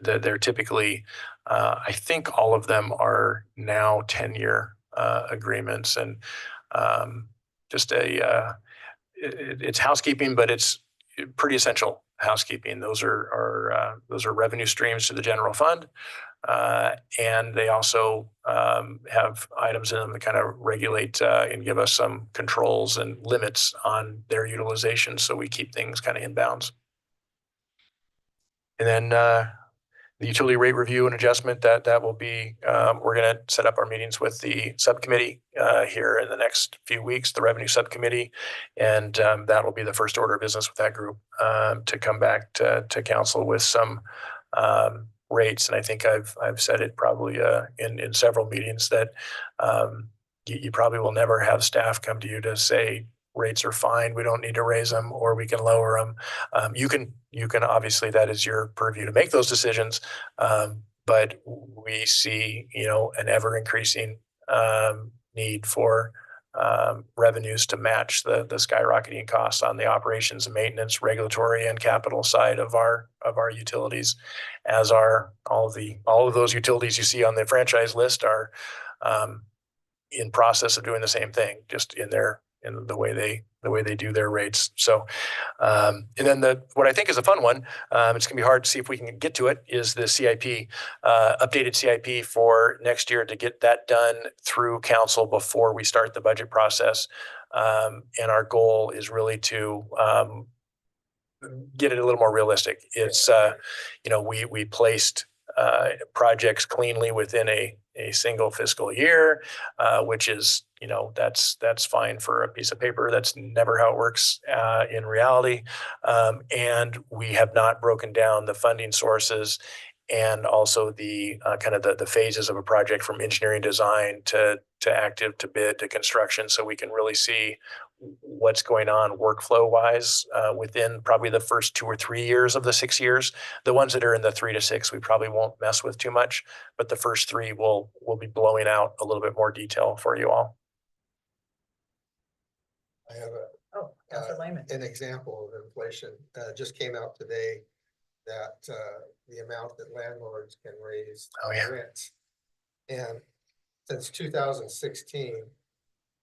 they're typically, I think all of them are now 10-year agreements. And just it's housekeeping, but it's pretty essential housekeeping. Those are revenue streams to the general fund. And they also have items in them that kind of regulate and give us some controls and limits on their utilization. So we keep things kind of in bounds. And then the utility rate review and adjustment that will be, we're going to set up our meetings with the subcommittee here in the next few weeks, the revenue subcommittee. And that will be the first order of business with that group to come back to council with some rates. And I think I've said it probably in several meetings that you probably will never have staff come to you to say rates are fine, we don't need to raise them, or we can lower them. You can obviously, that is your purview to make those decisions. But we see, an ever increasing need for revenues to match the skyrocketing costs on the operations and maintenance, regulatory and capital side of our utilities, as are all of those utilities you see on the franchise list are in process of doing the same thing, just in the way they do their rates. So, and then what I think is a fun one, it's gonna be hard to see if we can get to it, is the CIP, updated CIP for next year, to get that done through council before we start the budget process. And our goal is really to get it a little more realistic. It's, we placed projects cleanly within a single fiscal year, which is, that's fine for a piece of paper. That's never how it works in reality. And we have not broken down the funding sources and also the kind of the phases of a project, from engineering design to active to bid to construction, so we can really see what's going on workflow wise within probably the first 2 or 3 years of the 6 years. The ones that are in the 3 to 6, we probably won't mess with too much, but the first 3 we'll be blowing out a little bit more detail for you all. I have Councilor Lehman. an example of inflation, just came out today, that the amount that landlords can raise rents. And since 2016,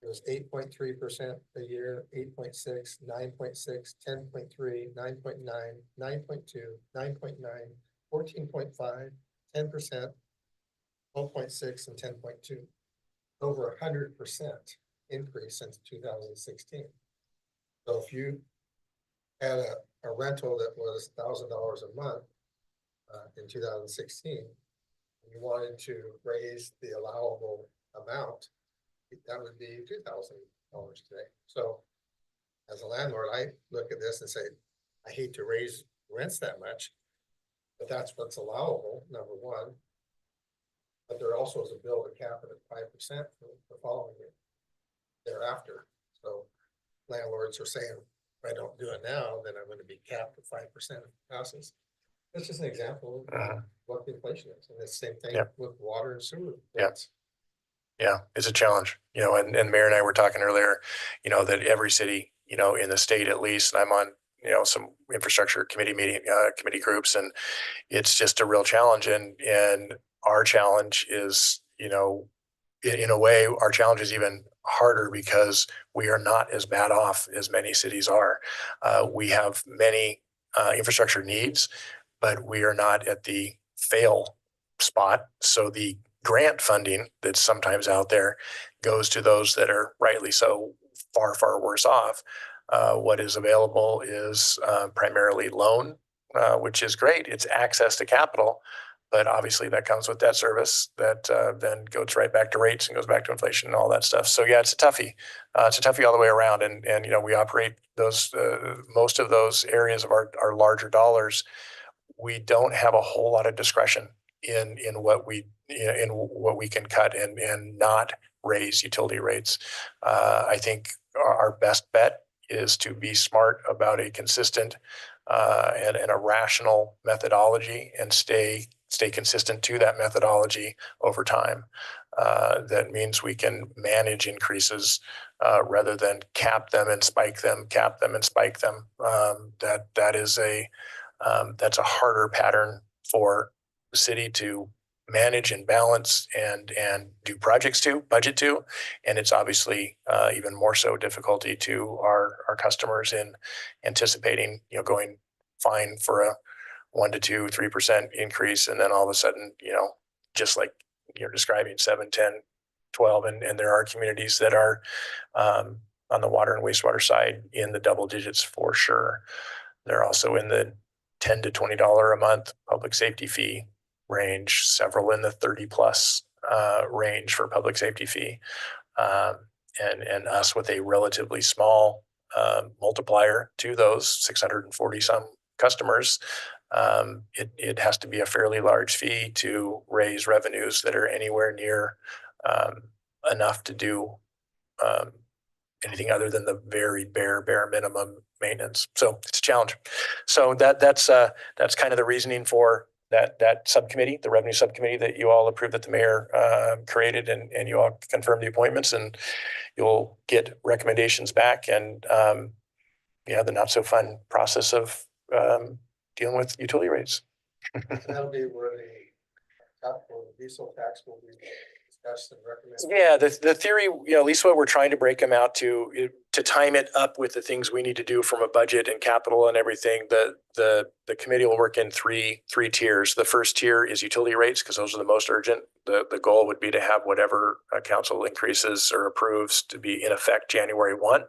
it was 8.3% a year, 8.6, 9.6, 10.3, 9.9, 9.2, 9.9, 14.5, 10%, 12.6, and 10.2. Over 100% increase since 2016. So if you had a rental that was $1,000 a month in 2016, and you wanted to raise the allowable amount, that would be $2,000 today. So as a landlord, I look at this and say, I hate to raise rents that much, but that's what's allowable, number one. But there also is a bill to cap it at 5% for the following year thereafter. So landlords are saying, if I don't do it now, then I'm going to be capped at 5% of houses. That's just an example of what the inflation is. And the same thing with water and sewer. Yeah, it's a challenge, and Mayor and I were talking earlier, that every city you know, in the state at least, and I'm on, you know, some infrastructure committee groups, and it's just a real challenge. And our challenge is, you know, in a way, our challenge is even harder because we are not as bad off as many cities are. We have many infrastructure needs, but we are not at the fail spot. So the grant funding that's sometimes out there goes to those that are rightly so far, far worse off. What is available is primarily loan, which is great. It's access to capital, but obviously that comes with debt service that then goes right back to rates and goes back to inflation and all that stuff. So yeah, it's a toughie. It's a toughie all the way around. And you know, we operate those most of those areas of our larger dollars. We don't have a whole lot of discretion in what we, you know, in what we can cut and not raise utility rates. I think our best bet is to be smart about a consistent and a rational methodology and stay consistent to that methodology over time. That means we can manage increases rather than cap them and spike them, cap them and spike them. That's a harder pattern for the city to manage and balance and do projects to, budget to, and it's obviously even more so difficulty to our customers in anticipating, you know, going fine for a 1 to 2, 3% increase, and then all of a sudden, you know, just like you're describing, 7, 10, 12, and there are communities that are on the water and wastewater side in the double digits for sure. They're also in the $10 to $20 a month public safety fee range, several in the 30 plus range for public safety fee. And us with a relatively small multiplier to those 640 some customers, it has to be a fairly large fee to raise revenues that are anywhere near enough to do anything other than the very bare minimum maintenance. So it's a challenge. So that's kind of the reasoning for that subcommittee, the revenue subcommittee that you all approved, that the mayor created, and you all confirmed the appointments, and you'll get recommendations back, and the not so fun process of dealing with utility rates. That'll be where the capital diesel tax will be discussed and recommended. Yeah, the theory, you know, at least what we're trying to break them out to time it up with the things we need to do from a budget and capital and everything. The committee will work in three tiers. The first tier is utility rates, because those are the most urgent. The goal would be to have whatever council increases or approves to be in effect January 1.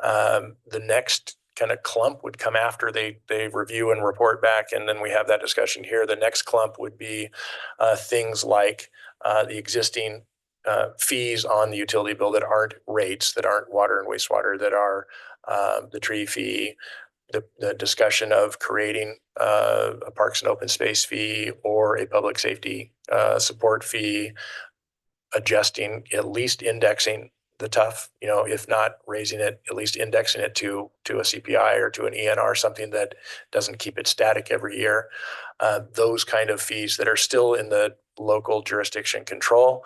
The next kind of clump would come after they review and report back, and then we have that discussion here. The next clump would be things like the existing fees on the utility bill that aren't rates, that aren't water and wastewater, that are the tree fee, the discussion of creating a parks and open space fee or a public safety support fee, adjusting, at least indexing the TUF, you know, if not raising it, at least indexing it to a CPI or to an ENR, something that doesn't keep it static every year. Those kind of fees that are still in the local jurisdiction control.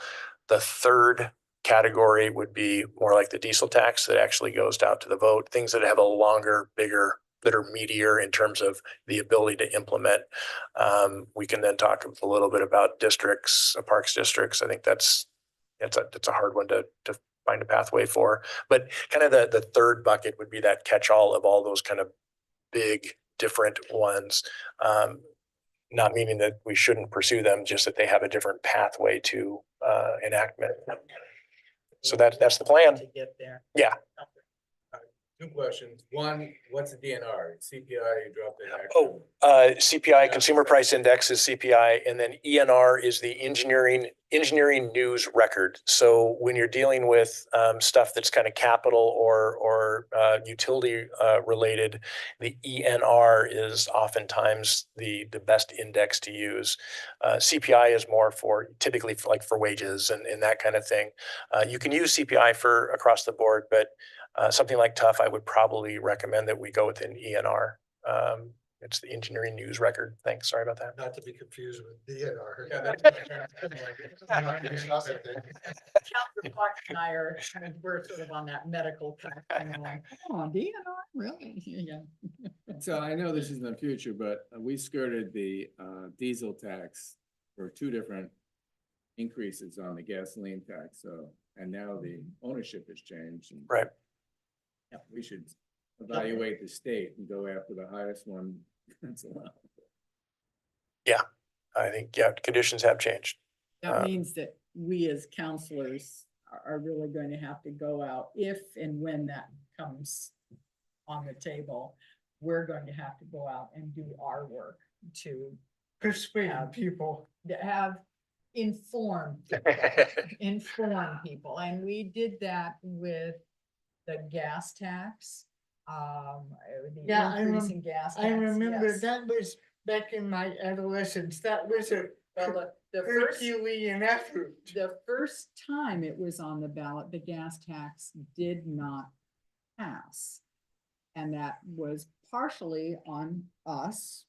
The third category would be more like the diesel tax that actually goes out to the vote, things that have a longer, bigger, that are meatier in terms of the ability to implement. We can then talk a little bit about districts, parks districts. I think that's a hard one to find a pathway for. But kind of the third bucket would be that catch-all of all those kind of big, different ones. Not meaning that we shouldn't pursue them, just that they have a different pathway to enactment. So that's the plan. To get there. Yeah. Two questions. One, what's the DNR? CPI, you dropped it. Oh, CPI, Consumer Price Index is CPI, and then ENR is the engineering news record. So when you're dealing with stuff that's kind of capital or utility related, the ENR is oftentimes the best index to use. CPI is more for typically for wages and that kind of thing. You can use CPI for across the board, but something like TUF, I would probably recommend that we go with an ENR. It's the engineering news record. Thanks. Sorry about that. Not to be confused with DNR. Yeah, that's- Counselor Fox and I are, we're sort of on that medical kind of thing, like, Oh, DNR, really? Yeah. So I know this is in the future, but we skirted the diesel tax for two different increases on the gasoline tax, so, and now the ownership has changed. and Right. We should evaluate the state and go after the highest one that's allowed. I think, yeah, conditions have changed. That means that we as counselors are really going to have to go out if and when that comes on the table, we're going to have to go out and do our work to Persuade Yeah. people. have informed inform people, and we did that with the gas tax. The Yeah, I increase in gas tax. I remember yes. that was back in my adolescence. That was a Well, the first, Herculean effort. the first time it was on the ballot, the gas tax did not pass. And that was partially on us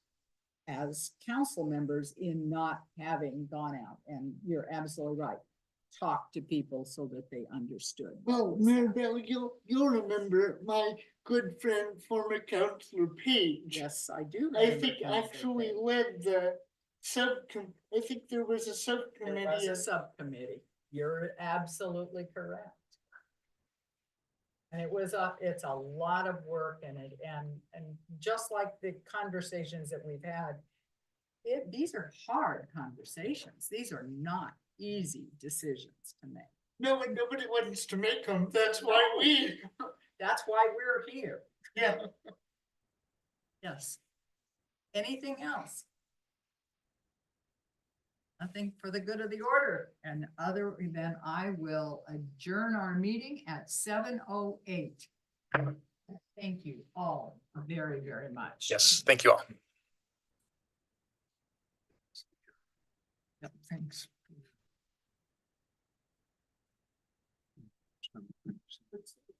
as council members in not having gone out. And you're absolutely right. Talk to people so that they understood. what Well, was happening. Maribel, you'll remember my good friend, former Counselor Page. Yes, I do. I remember think Counselor actually Page. led the I think there was a there was subcommittee a of subcommittee. You're absolutely correct. And it's a lot of work and just like the conversations that we've had, These are hard conversations. These are not easy decisions to make. no one, nobody wants to make them. That's why we, that's why we're here. yeah. Yes. Anything else? Nothing for the good of the order, and other than I will adjourn our meeting at 7:08. Thank you all very, very much. Yes, thank you all. Yep, thanks.